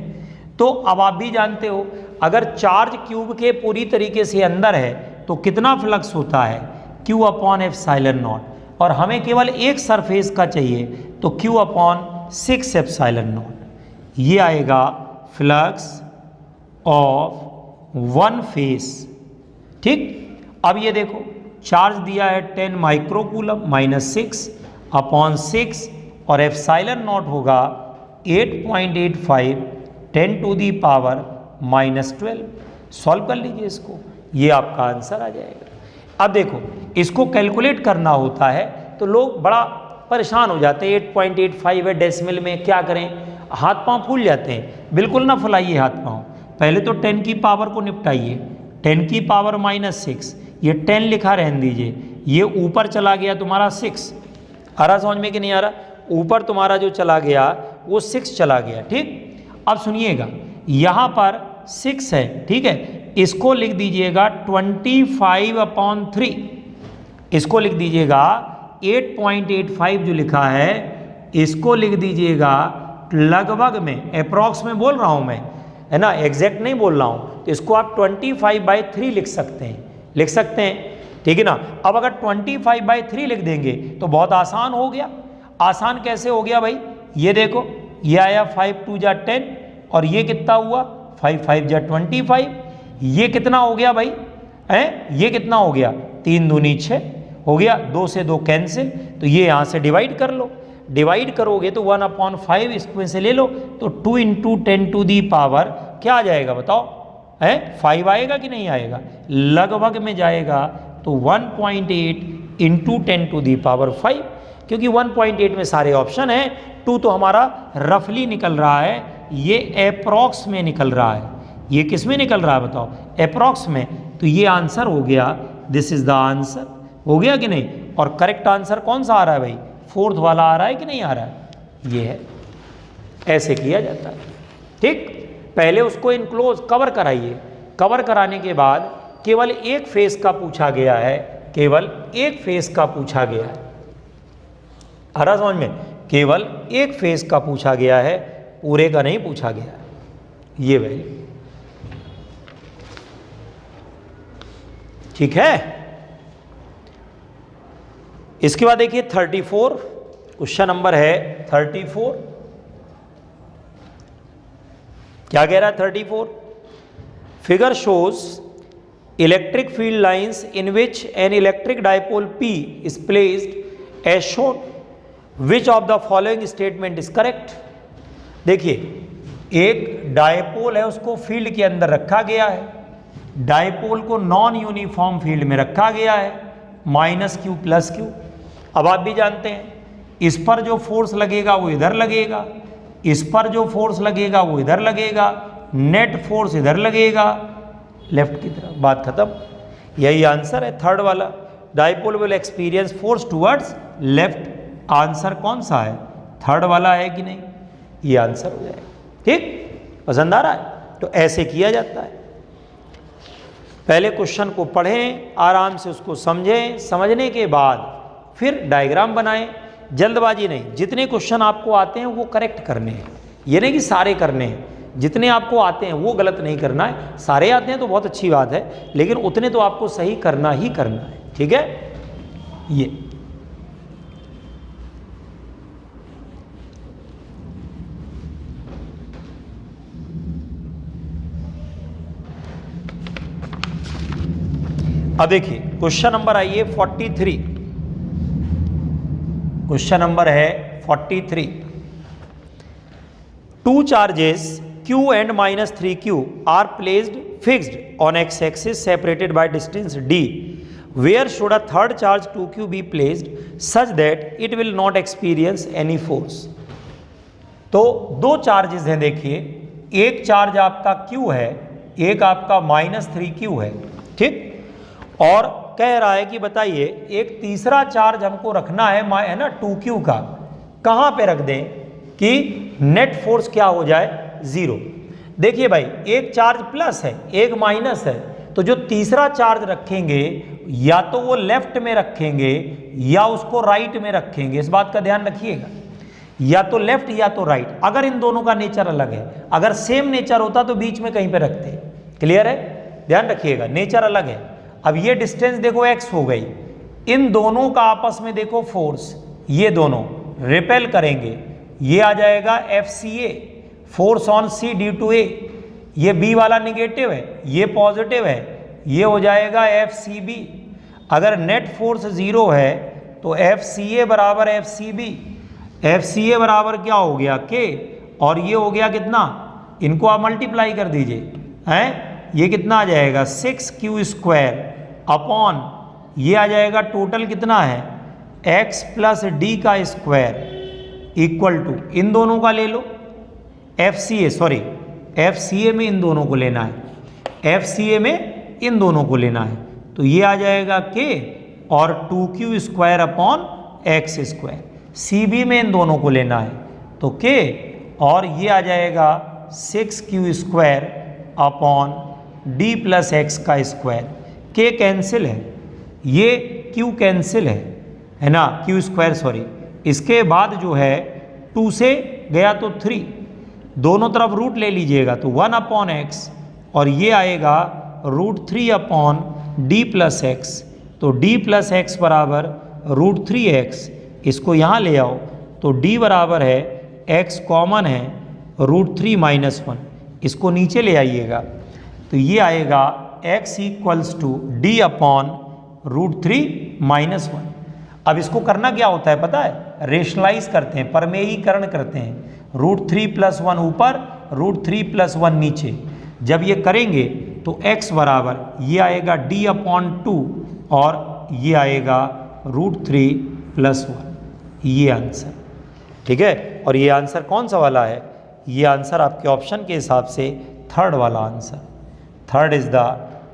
तो अब आप भी जानते हो अगर चार्ज क्यूब के पूरी तरीके से अंदर है तो कितना फ्लक्स होता है, Q अपॉन एप्सिलॉन नॉट। और हमें केवल एक सरफेस का चाहिए तो Q अपॉन 6 एप्सिलॉन नॉट। ये आएगा फ्लक्स ऑफ वन फेस। ठीक, अब ये देखो चार्ज दिया है 10 माइक्रोकूलम माइनस 6 अपॉन 6 और एप्सिलॉन नॉट होगा 8.85 10 to the power minus 12। Solve कर लीजिए इसको, ये आपका आंसर आ जाएगा। अब देखो इसको कैलकुलेट करना होता है तो लोग बड़ा परेशान हो जाते हैं। 8.85 है डेसिमल में, क्या करें, हाथ पांव फूल जाते हैं। बिल्कुल ना फुलाइए हाथ पांव, पहले तो 10 की पावर को निपटाइए। 10 की पावर माइनस 6, ये 10 लिखा रहने दीजिए। ये ऊपर चला गया तुम्हारा 6, आ रहा समझ में कि नहीं आ रहा? ऊपर तुम्हारा जो चला गया वो 6 चला गया। ठीक, अब सुनिएगा यहाँ पर 6 है, ठीक है, इसको लिख दीजिएगा 25 अपॉन 3। इसको लिख दीजिएगा 8.85 जो लिखा है इसको लिख दीजिएगा लगभग में, अप्रॉक्स में बोल रहा हूँ मैं, है ना, एग्जैक्ट नहीं बोल रहा हूँ। तो इसको आप 25/3 लिख सकते हैं, लिख सकते हैं, ठीक है ना। अब अगर 25/3 लिख देंगे तो बहुत आसान हो गया। आसान कैसे हो गया भाई, ये देखो ये आया 5 2 जा 10 और ये कितना हुआ 5 5 जा 25। ये कितना हो गया भाई, हैं, ये कितना हो गया 3 दूनी 6 हो गया, 2 से 2 कैंसिल। तो ये यहाँ से डिवाइड कर लो, डिवाइड करोगे तो 1/5 इसमें से ले लो तो 2 × 10 टू दी पावर क्या आ जाएगा बताओ, है 5 आएगा कि नहीं आएगा, लगभग में जाएगा। तो 1.8 × 10 टू दी पावर 5, क्योंकि 1.8 में सारे ऑप्शन हैं। 2 तो हमारा रफली निकल रहा है, ये अप्रॉक्स में निकल रहा है। ये किस में निकल रहा है बताओ, अप्रॉक्स में। तो ये आंसर हो गया, दिस इज द आंसर। हो गया कि नहीं? और करेक्ट आंसर कौन सा आ रहा है भाई, 4th वाला आ रहा है कि नहीं आ रहा है, ये है। ऐसे किया जाता है। ठीक, पहले उसको इनक्लोज कवर कराइए। कवर कराने के बाद केवल एक फेस का पूछा गया है, केवल एक फेस का पूछा गया है। आ रहा समझ में, केवल एक फेस का पूछा गया है, पूरे का नहीं पूछा गया है। ये वैल्यू ठीक है। इसके बाद देखिए 34 क्वेश्चन नंबर है 34। क्या कह रहा है 34? Figure shows electric field lines in which N electric dipole P is placed as shown. Which of the following statement is correct? देखिए एक डायपोल है, उसको फील्ड के अंदर रखा गया है। डायपोल को नॉन यूनिफॉर्म फील्ड में रखा गया है, -q + q। अब आप भी जानते हैं इस पर जो फोर्स लगेगा वो इधर लगेगा, इस पर जो फोर्स लगेगा वो इधर लगेगा, नेट फोर्स इधर लगेगा लेफ्ट की तरफ, बात खत्म। यही आंसर है थर्ड वाला, dipole will experience force towards left. Answer कौन सा है, थर्ड वाला है कि नहीं, ये आंसर हो जाएगा। ठीक, पसंद आ रहा है? तो ऐसे किया जाता है। पहले क्वेश्चन को पढ़ें, आराम से उसको समझें, समझने के बाद फिर डायग्राम बनाएं। जल्दबाजी नहीं, जितने क्वेश्चन आपको आते हैं वो करेक्ट करने हैं, ये नहीं कि सारे करने हैं। जितने आपको आते हैं वो गलत नहीं करना है। सारे आते हैं तो बहुत अच्छी बात है, लेकिन उतने तो आपको सही करना ही करना है। ठीक है, ये अब देखिए क्वेश्चन नंबर आइए 43। क्वेश्चन नंबर है 43। Two charges Q and -3Q are placed fixed on x-axis separated by distance d. Where should a third charge 2q be placed such that it will not experience any force. तो दो charges हैं, देखिए, एक charge आपका q है, एक आपका -3q है, ठीक। और कह रहा है कि बताइए एक तीसरा चार्ज हमको रखना है ना 2q का, कहाँ पे रख दें कि नेट फोर्स क्या हो जाए, 0। देखिए भाई, एक चार्ज प्लस है, एक माइनस है, तो जो तीसरा चार्ज रखेंगे या तो वो लेफ्ट में रखेंगे या उसको राइट में रखेंगे, इस बात का ध्यान रखिएगा, या तो लेफ्ट या तो राइट। अगर इन दोनों का नेचर अलग है, अगर सेम नेचर होता तो बीच में कहीं पे रखते। क्लियर है, ध्यान रखिएगा, नेचर अलग है। अब ये डिस्टेंस देखो x हो गई, इन दोनों का आपस में देखो फोर्स, ये दोनों रिपेल करेंगे, ये आ जाएगा FCA, force on C due to A। ये B वाला निगेटिव है, ये पॉजिटिव है, ये हो जाएगा FCB। अगर नेट फोर्स 0 है तो FCA बराबर FCB, FCA बराबर क्या हो गया K, और ये हो गया कितना, इनको आप मल्टीप्लाई कर दीजिए, हैं, ये कितना आ जाएगा 6q² अपॉन, ये आ जाएगा टोटल कितना है x प्लस डी का स्क्वायर इक्वल टू, इन दोनों का ले लो FCA, सॉरी FCA में इन दोनों को लेना है, FCA में इन दोनों को लेना है, तो ये आ जाएगा k और 2q² अपॉन x²। CB में इन दोनों को लेना है तो k और ये आ जाएगा 6q² upon d plus x का स्क्वायर। k कैंसिल है, ये q कैंसिल है ना, q², सॉरी। इसके बाद जो है 2 से गया तो 3, दोनों तरफ रूट ले लीजिएगा तो 1 अपॉन x, और ये आएगा √3 अपॉन d प्लस x, तो d प्लस x बराबर √3x। इसको यहाँ ले आओ तो d बराबर है, x कॉमन है, √3 - 1, इसको नीचे ले आइएगा तो ये आएगा x equals to d upon √3 - 1। अब इसको करना क्या होता है पता है, रेशनलाइज करते हैं, परमेयीकरण करते हैं, √3 + 1 ऊपर, √3 + 1 नीचे। जब ये करेंगे तो x बराबर ये आएगा d अपॉन 2 और ये आएगा √3 + 1, ये आंसर, ठीक है। और ये आंसर कौन सा वाला है, ये आंसर आपके ऑप्शन के हिसाब से थर्ड वाला answer, third is the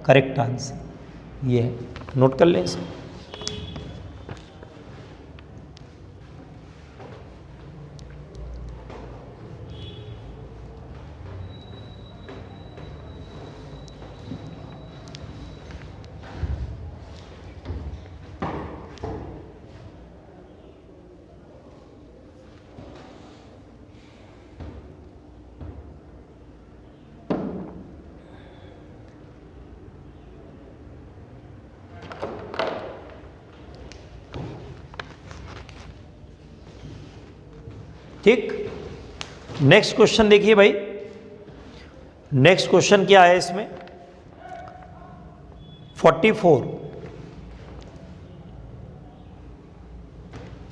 correct answer. ये है, नोट कर लें इसे। ठीक, नेक्स्ट क्वेश्चन देखिए भाई, नेक्स्ट क्वेश्चन क्या है इसमें 44,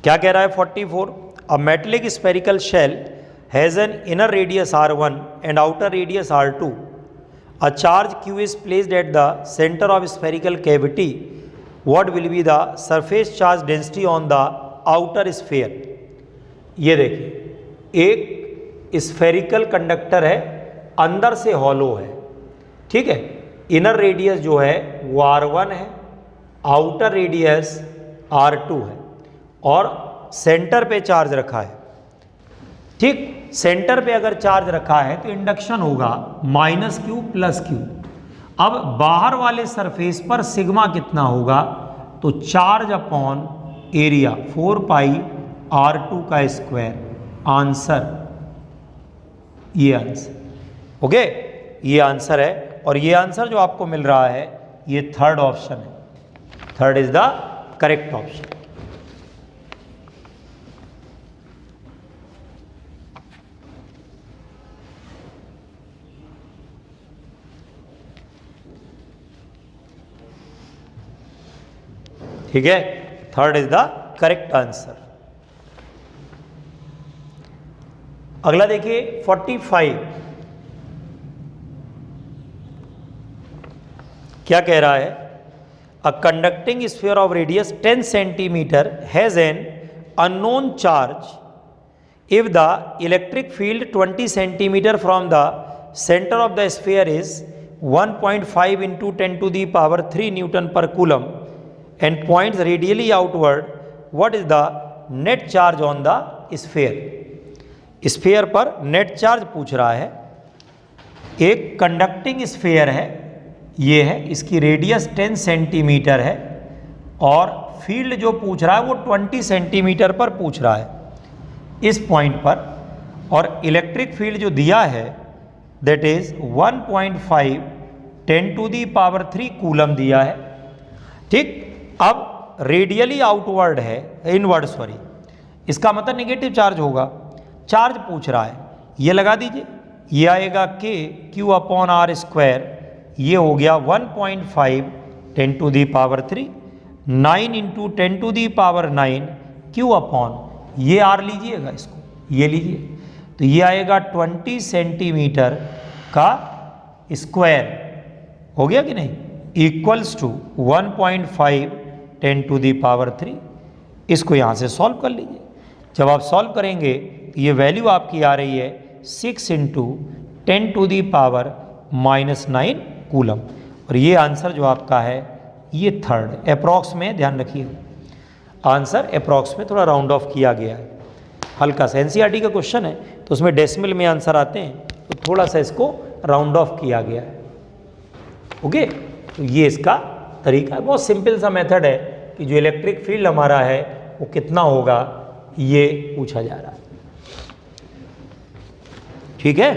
क्या कह रहा है 44, a metallic spherical shell has an inner radius r1 and outer radius r2, a charge q is placed at the center of spherical cavity, what will be the surface charge density on the outer sphere। ये देखिए, एक spherical conductor है, अंदर से hollow है, ठीक है, inner radius जो है वो r1 है, आउटर रेडियस r2 है, और सेंटर पे चार्ज रखा है, ठीक। सेंटर पे अगर चार्ज रखा है तो इंडक्शन होगा -q + q। अब बाहर वाले सरफेस पर सिग्मा कितना होगा, तो चार्ज अपॉन एरिया 4πr2 का स्क्वायर, आंसर, ये आंसर, ओके, ये आंसर है। और ये आंसर जो आपको मिल रहा है ये थर्ड ऑप्शन है, third is the correct option. ठीक है, third is the correct answer. अगला देखिए 45, क्या कह रहा है, A conducting sphere of radius 10 centimeter has an unknown charge if the electric field 20 centimeter from the center of the sphere is 1.5 into 10 to the power 3 Newton per coulomb and points radially outward, what is the net charge on the sphere? Sphere पर net charge पूछ रहा है। एक conducting sphere है, ये है, इसकी radius 10 centimetre है और फील्ड जो पूछ रहा है वो 20 सेंटीमीटर पर पूछ रहा है इस पॉइंट पर, और इलेक्ट्रिक फील्ड जो दिया है that is 1.5 10 to the power 3 coulomb दिया है। ठीक, अब रेडियली आउटवर्ड है, इनवर्ड सॉरी, इसका मतलब नेगेटिव चार्ज होगा। चार्ज पूछ रहा है, ये लगा दीजिए, ये आएगा k q upon R square, ये हो गया 1.5 10 to the power 3 9 into 10 to the power 9 q upon, ये r लीजिएगा, इसको ये लीजिए, तो ये आएगा 20 सेंटीमीटर का स्क्वायर, हो गया कि नहीं, equals to 1.5 10 to the power 3। इसको यहाँ से सॉल्व कर लीजिए। जब आप सॉल्व करेंगे ये वैल्यू आपकी आ रही है 6 into 10 to the power -9 coulomb, और ये आंसर जो आपका है ये थर्ड अप्रॉक्स में, ध्यान रखिए आंसर अप्रॉक्स में थोड़ा राउंड ऑफ किया गया है। हल्का सा एनसीईआरटी का क्वेश्चन है तो उसमें डेसिमल में आंसर आते हैं, तो थोड़ा सा इसको राउंड ऑफ किया गया है। ओके, तो ये इसका तरीका है, बहुत सिंपल सा मेथड है कि जो इलेक्ट्रिक फील्ड हमारा है वो कितना होगा ये पूछा जा रहा है। ठीक है,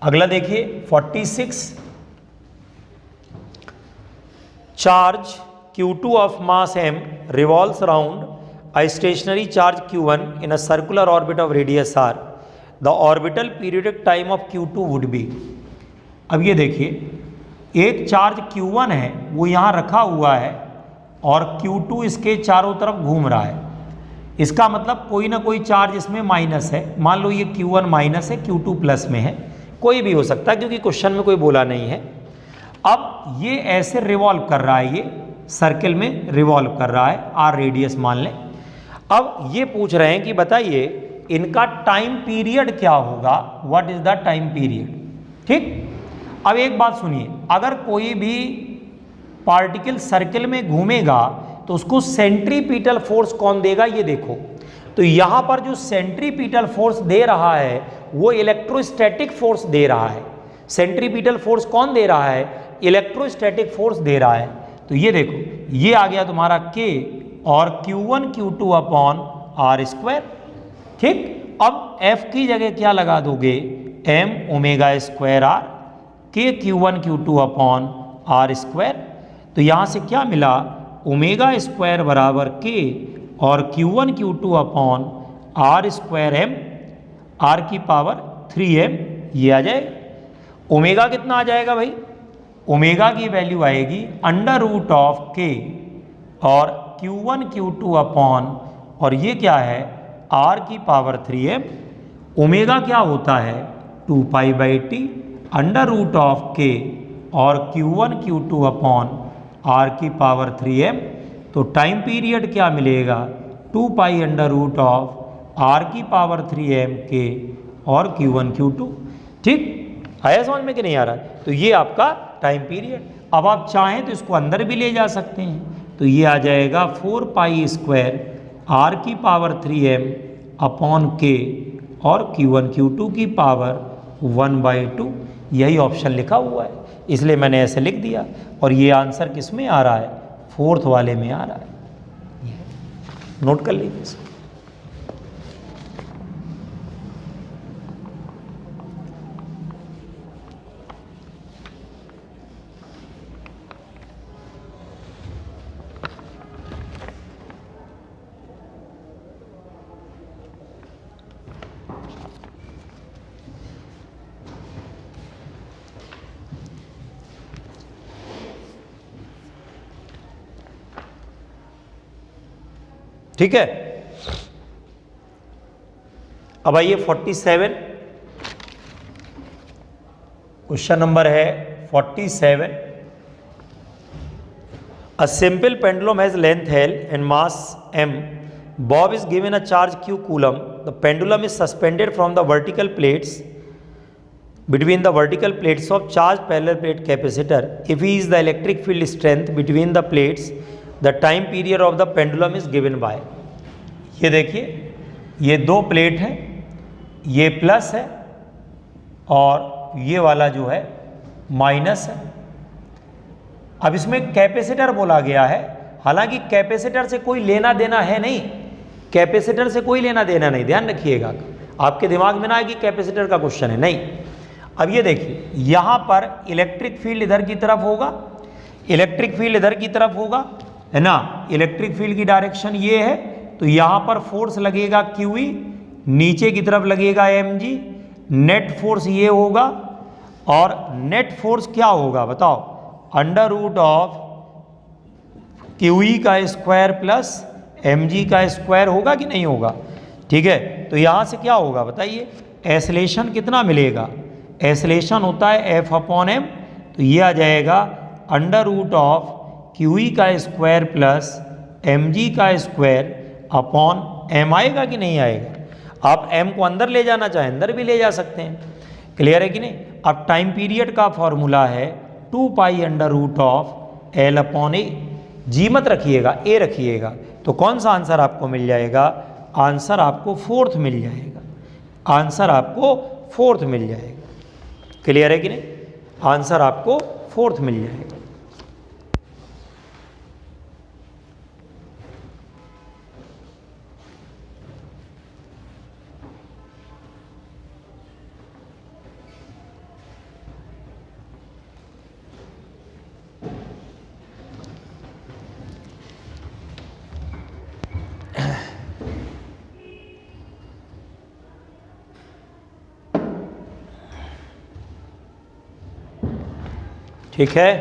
अगला देखिए 46, charge Q2 of mass m revolves around a stationary charge Q1 in a circular orbit of radius r. The orbital periodic time of Q2 would be. अब ये देखिए, एक चार्ज Q1 है वो यहाँ रखा हुआ है और Q2 इसके चारों तरफ घूम रहा है। इसका मतलब कोई ना कोई चार्ज इसमें माइनस है, मान लो ये Q1 माइनस है, Q2 प्लस में है, कोई भी हो सकता है क्योंकि क्वेश्चन में कोई बोला नहीं है। अब ये ऐसे रिवॉल्व कर रहा है, ये सर्किल में रिवॉल्व कर रहा है, आर रेडियस मान लें। अब ये पूछ रहे हैं कि बताइए इनका टाइम पीरियड क्या होगा, what is the time period. ठीक, अब एक बात सुनिए, अगर कोई भी पार्टिकल सर्किल में घूमेगा तो उसको सेंट्रीपिटल फोर्स कौन देगा, ये देखो। तो यहां पर जो सेंट्रीपिटल फोर्स दे रहा है वो इलेक्ट्रोस्टैटिक फोर्स दे रहा है। सेंट्रीपिटल फोर्स कौन दे रहा है, इलेक्ट्रोस्टैटिक फोर्स दे रहा है। तो ये देखो, ये आ गया तुम्हारा K और Q1 Q2 upon R square. ठीक, अब F की जगह क्या लगा दोगे, m omega square R, K Q1 Q2 upon R square. तो यहाँ से क्या मिला, ओमेगा स्क्वायर बराबर K और Q1 Q2 upon R square m, R की पावर 3m, ये आ जाएगा। ओमेगा कितना आ जाएगा भाई, ओमेगा की वैल्यू आएगी अंडर रूट ऑफ K और Q1 Q2 अपॉन, और ये क्या है, R की पावर 3m। ओमेगा क्या होता है, 2 pi by T under root of K और Q1 Q2 अपॉन R की पावर 3m। तो टाइम पीरियड क्या मिलेगा, 2 pi under root of R की पावर 3m K और Q1 Q2। ठीक, आया समझ में कि नहीं आ रहा। तो ये आपका टाइम पीरियड। अब आप चाहें तो इसको अंदर भी ले जा सकते हैं, तो ये आ जाएगा 4 पाई स्क्वायर R की पावर 3m अपॉन K और Q1 Q2 की पावर 1/2। यही ऑप्शन लिखा हुआ है, इसलिए मैंने ऐसे लिख दिया। और ये आंसर किस में आ रहा है, फोर्थ वाले में आ रहा है, नोट कर लीजिए इसको। ठीक है, अब आइए 47, क्वेश्चन नंबर है 47. A simple pendulum has length L and mass m. Bob is given a charge q coulomb. The pendulum is suspended from the vertical plates between the vertical plates of charged parallel plate capacitor. If E is the electric field strength between the plates, the time period of the pendulum is given by. ये देखिए, ये दो plate है, ये plus है और ये वाला जो है माइनस है. अब इसमें कैपेसिटर बोला गया है, हालांकि कैपेसिटर से कोई लेना देना है नहीं, कैपेसिटर से कोई लेना देना नहीं, ध्यान रखिएगा, आपके दिमाग में ना आए कि कैपेसिटर का क्वेश्चन है, नहीं. अब ये देखिए, यहाँ पर इलेक्ट्रिक फील्ड इधर की तरफ होगा, इलेक्ट्रिक फील्ड इधर की तरफ होगा, है ना. इलेक्ट्रिक फील्ड की डायरेक्शन ये है, तो यहाँ पर फोर्स लगेगा QE, नीचे की तरफ लगेगा mg, नेट फोर्स ये होगा और नेट फोर्स क्या होगा बताओ, अंडर रूट ऑफ QE का स्क्वायर प्लस mg का स्क्वायर होगा कि नहीं होगा. ठीक है, तो यहाँ से क्या होगा बताइए, एसलेशन कितना मिलेगा, एसलेशन होता है F/m, तो ये आ जाएगा अंडर रूट ऑफ QE का स्क्वायर प्लस mg का स्क्वायर अपॉन m. आएगा कि नहीं आएगा. आप m को अंदर ले जाना चाहें अंदर भी ले जा सकते हैं, क्लियर है कि नहीं. अब टाइम पीरियड का फॉर्मूला है 2 pi under root of L/A. G मत रखिएगा, ए रखिएगा, तो कौन सा आंसर आपको मिल जाएगा, आंसर आपको फोर्थ मिल जाएगा, आंसर आपको फोर्थ मिल जाएगा. क्लियर है कि नहीं, आंसर आपको फोर्थ मिल जाएगा. ठीक है,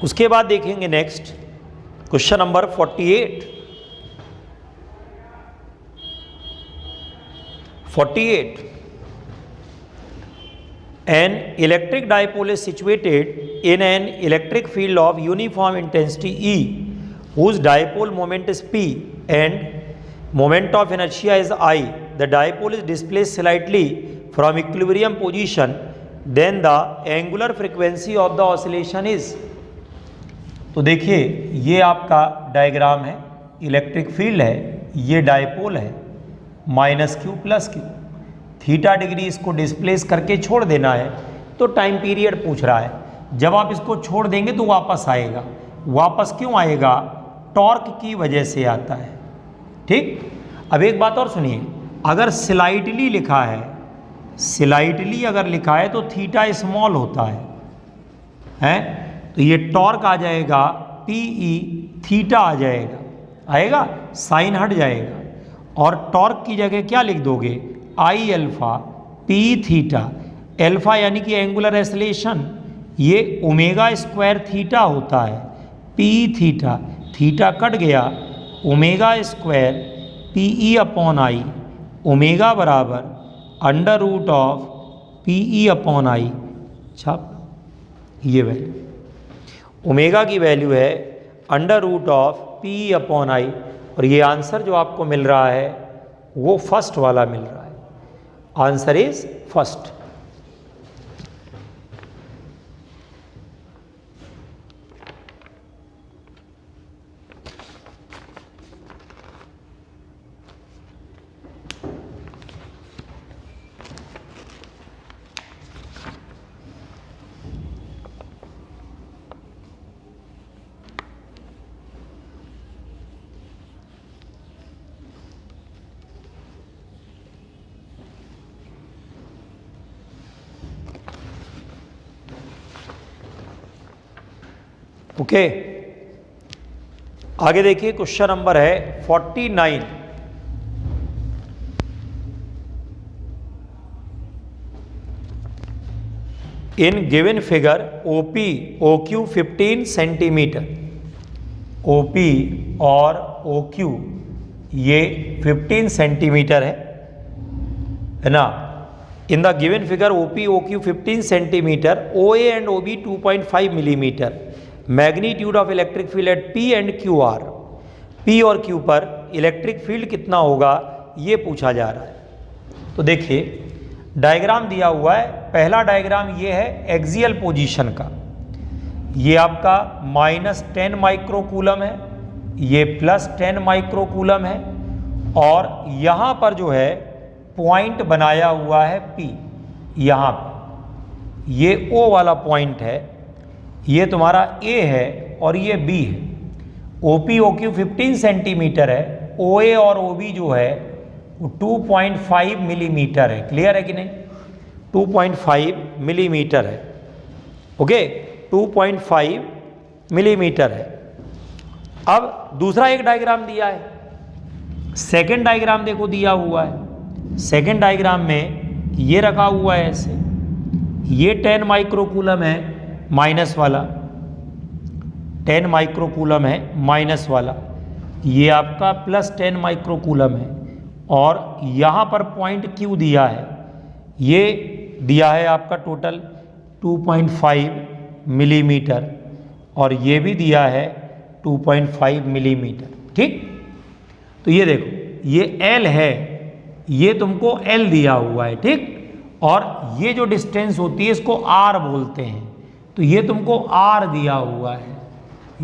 उसके बाद देखेंगे next question number 48. 48. An electric dipole is situated in an electric field of uniform intensity E, whose dipole moment is P and moment of inertia is I. The dipole is displaced slightly from equilibrium position, then the angular frequency of the oscillation is. तो देखिए, ये आपका diagram है, electric field है, ये dipole है, -q + q, theta degree इसको displace करके छोड़ देना है, तो टाइम पीरियड पूछ रहा है. जब आप इसको छोड़ देंगे तो वापस आएगा, वापस क्यों आएगा, टॉर्क की वजह से आता है. ठीक, अब एक बात और सुनिए, अगर स्लाइटली लिखा है, स्लाइटली अगर लिखा है तो थीटा स्मॉल होता है, तो ये टॉर्क आ जाएगा PE, थीटा आ जाएगा, आएगा, साइन हट जाएगा, और टॉर्क की जगह क्या लिख दोगे, I α P थीटा. एल्फा यानी कि एंगुलर एसलेशन, ये ω² थीटा होता है, P थीटा, थीटा कट गया, ω² PE/I, ओमेगा बराबर अंडर रूट ऑफ PE/I. छाप, ये वैल्यू ओमेगा की वैल्यू है अंडर रूट ऑफ PE/I, और ये आंसर जो आपको मिल रहा है वो फर्स्ट वाला मिल रहा है, आंसर इज फर्स्ट. ओके, आगे देखिए, क्वेश्चन नंबर है 49. In given figure OP OQ 15 centimetre, OP और OQ ये 15 सेंटीमीटर है, है ना. In the given figure, OP, OQ 15 centimeter, OA and OB 2.5 millimeter. Magnitude of electric field at P and Q are. P और Q पर electric field कितना होगा ये पूछा जा रहा है. तो देखिए डायग्राम दिया हुआ है. पहला डायग्राम ये है एक्सियल पोजीशन का. ये आपका -10 माइक्रोकूलम है, ये +10 माइक्रोकूलम है, और यहाँ पर जो है पॉइंट बनाया हुआ है P. यहाँ पर ये O वाला पॉइंट है, ये तुम्हारा A है और ये B है. OP OQ 15 सेंटीमीटर है, OA और OB जो है वो 2.5 मिलीमीटर है. क्लियर है कि नहीं? 2.5 मिलीमीटर है. ओके, 2.5 मिलीमीटर है. अब दूसरा एक डायग्राम दिया है. सेकंड डायग्राम देखो दिया हुआ है. सेकंड डायग्राम में ये रखा हुआ है ऐसे. ये 10 माइक्रोकूलम है माइनस वाला, 10 माइक्रोकूलम है माइनस वाला. ये आपका +10 माइक्रोकूलम है, और यहाँ पर पॉइंट Q दिया है. ये दिया है आपका टोटल 2.5 मिलीमीटर, और ये भी दिया है 2.5 मिलीमीटर. ठीक, तो ये देखो ये L है, ये तुमको L दिया हुआ है. ठीक, और ये जो डिस्टेंस होती है इसको R बोलते हैं. तो ये तुमको R दिया हुआ है,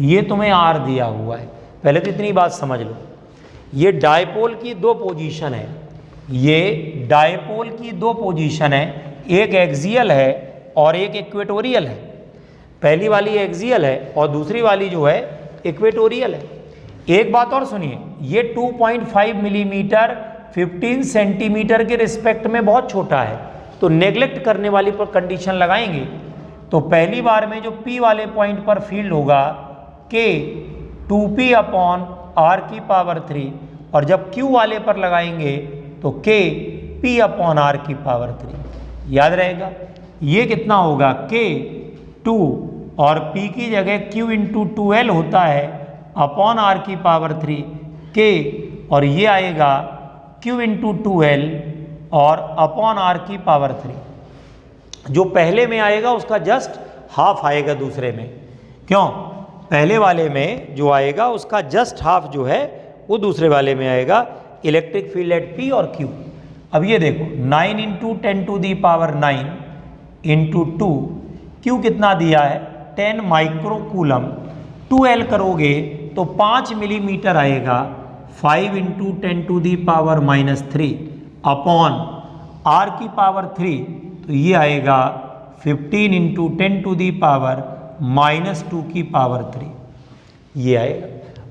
ये तुम्हें R दिया हुआ है. पहले तो इतनी बात समझ लो, ये डायपोल की दो पोजीशन है. ये डायपोल की दो पोजीशन है, एक एक्सियल है और एक इक्वेटोरियल है. पहली वाली एक्सियल है और दूसरी वाली जो है इक्वेटोरियल है. एक बात और सुनिए, ये 2.5 मिलीमीटर 15 सेंटीमीटर के रिस्पेक्ट में बहुत छोटा है, तो नेग्लेक्ट करने वाली पर कंडीशन लगाएंगे. तो पहली बार में जो P वाले पॉइंट पर फील्ड होगा K 2P अपॉन R⁻3, और जब Q वाले पर लगाएंगे तो K P अपॉन R⁻3. याद रहेगा ये कितना होगा K 2, और P की जगह Q इंटू 2L होता है अपॉन R⁻3 K, और ये आएगा Q इंटू 2L और अपॉन R⁻3. जो पहले में आएगा उसका जस्ट हाफ आएगा दूसरे में. क्यों? पहले वाले में जो आएगा उसका जस्ट हाफ जो है वो दूसरे वाले में आएगा. इलेक्ट्रिक फील्ड एट P और Q. अब ये देखो 9 इंटू 10⁹ इंटू 2, Q कितना दिया है 10 माइक्रोकूलम. 2L करोगे तो 5 मिलीमीटर आएगा. 5 इंटू 10⁻³ अपॉन R⁻3, तो ये आएगा 15 इंटू 10⁻⁻². ये आएगा,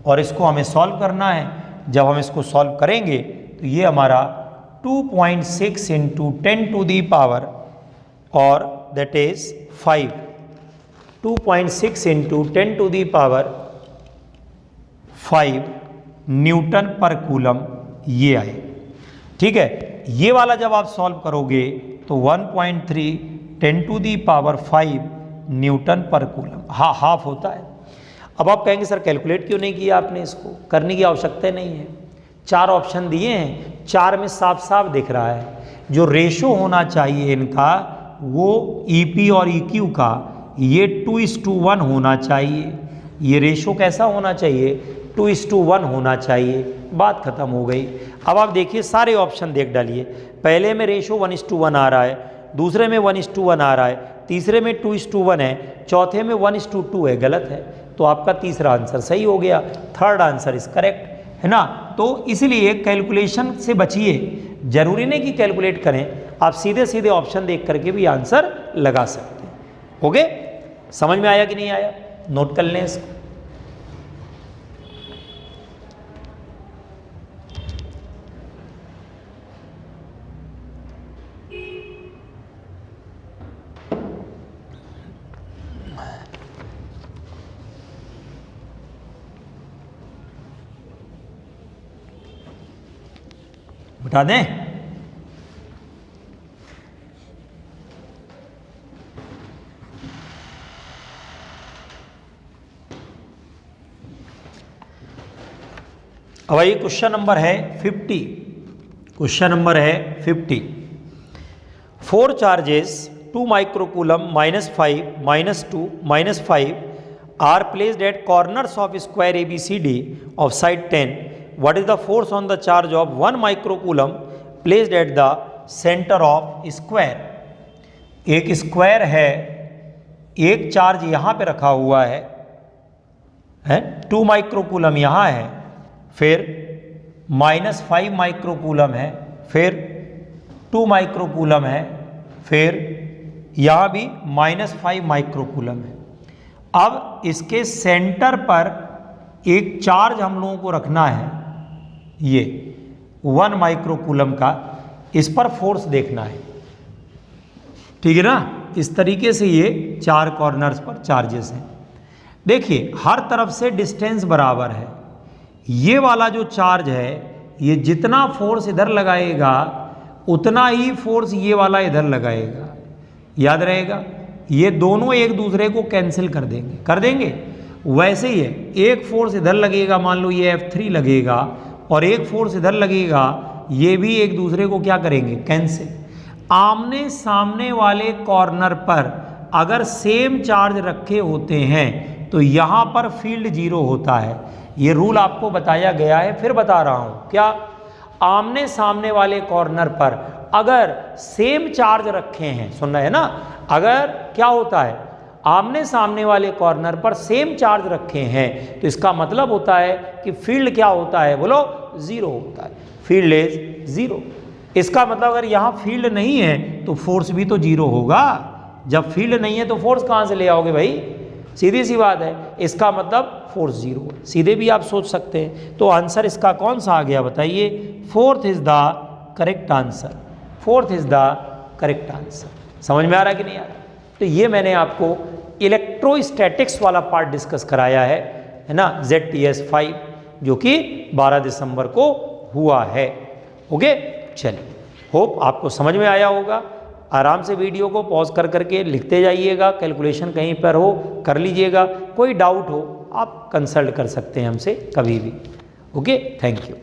और इसको हमें सॉल्व करना है. जब हम इसको सॉल्व करेंगे तो ये हमारा 2.6 इंटू 10⁻, और दैट इज 5. 2.6 इंटू 10⁻⁵ न्यूटन पर कूलम ये आए. ठीक है, ये वाला जब आप सॉल्व करोगे तो 1.3 10⁵ न्यूटन पर कूलम. हाँ, हाफ होता है. अब आप कहेंगे सर कैलकुलेट क्यों नहीं किया आपने? इसको करने की आवश्यकता नहीं है. 4 ऑप्शन दिए हैं, 4 में साफ साफ दिख रहा है जो रेशो होना चाहिए इनका वो EP और EQ का ये 2:1 होना चाहिए. ये रेशो कैसा होना चाहिए? 2:1 होना चाहिए. बात खत्म हो गई. अब आप देखिए सारे ऑप्शन देख डालिए. पहले में रेशो 1:1 आ रहा है, दूसरे में 1:1 आ रहा है, तीसरे में 2:1 है, चौथे में 1:2 है. गलत है, तो आपका तीसरा आंसर सही हो गया. थर्ड आंसर इज करेक्ट, है ना. तो इसलिए कैलकुलेशन से बचिए. जरूरी नहीं कि कैलकुलेट करें, आप सीधे सीधे ऑप्शन देख करके भी आंसर लगा सकते हैं. ओके, समझ में आया कि नहीं आया? नोट कर लें इसको. बता दें, अब ये क्वेश्चन नंबर है 50. क्वेश्चन नंबर है 50. 4 charges 2 microcoulomb -5 -2 -5 are placed at corners of square ABCD of side 10. What is the force on the charge of 1 microcoulomb placed at the center of square? एक स्क्वायर है, एक charge यहाँ पे रखा हुआ है 2 माइक्रोकूलम यहाँ है, फिर -5 माइक्रोकूलम है, फिर 2 माइक्रोकूलम है, फिर यहाँ भी -5 माइक्रोकूलम है। अब इसके सेंटर पर एक चार्ज हम लोगों को रखना है, ये 1 माइक्रोकूलम का, इस पर फोर्स देखना है, ठीक है ना। इस तरीके से ये 4 कॉर्नर्स पर चार्जेस हैं। देखिए हर तरफ से डिस्टेंस बराबर है। ये वाला जो चार्ज है, ये जितना फोर्स इधर लगाएगा उतना ही फोर्स ये वाला इधर लगाएगा, याद रहेगा। ये दोनों एक दूसरे को कैंसिल कर देंगे। वैसे ही है, एक फोर्स इधर लगेगा, मान लो ये F3 लगेगा, और एक फोर्स इधर लगेगा, ये भी एक दूसरे को क्या करेंगे, कैंसिल। आमने सामने वाले कॉर्नर पर अगर सेम चार्ज रखे होते हैं तो यहाँ पर फील्ड 0 होता है। ये रूल आपको बताया गया है, फिर बता रहा हूँ। क्या? आमने सामने वाले कॉर्नर पर अगर सेम चार्ज रखे हैं, सुन रहे हैं ना, अगर क्या होता है, आमने सामने वाले कॉर्नर पर सेम चार्ज रखे हैं तो इसका मतलब होता है कि फील्ड क्या होता है, बोलो 0 होता है। Field is 0। इसका मतलब अगर यहाँ फील्ड नहीं है तो फोर्स भी तो 0 होगा। जब फील्ड नहीं है तो फोर्स कहाँ से ले आओगे भाई, सीधी सी बात है। इसका मतलब फोर्स 0 है, सीधे भी आप सोच सकते हैं। तो आंसर इसका कौन सा आ गया बताइए? 4th is the correct answer. 4th is the correct answer. समझ में आ रहा है कि नहीं आ रहा? तो ये मैंने आपको इलेक्ट्रोस्टैटिक्स वाला पार्ट डिस्कस कराया है ना, ZTS 5, जो कि 12 दिसंबर को हुआ है। ओके, चलिए, होप आपको समझ में आया होगा। आराम से वीडियो को पॉज कर करके लिखते जाइएगा, कैलकुलेशन कहीं पर हो कर लीजिएगा। कोई डाउट हो आप कंसल्ट कर सकते हैं हमसे कभी भी। Okay, thank you.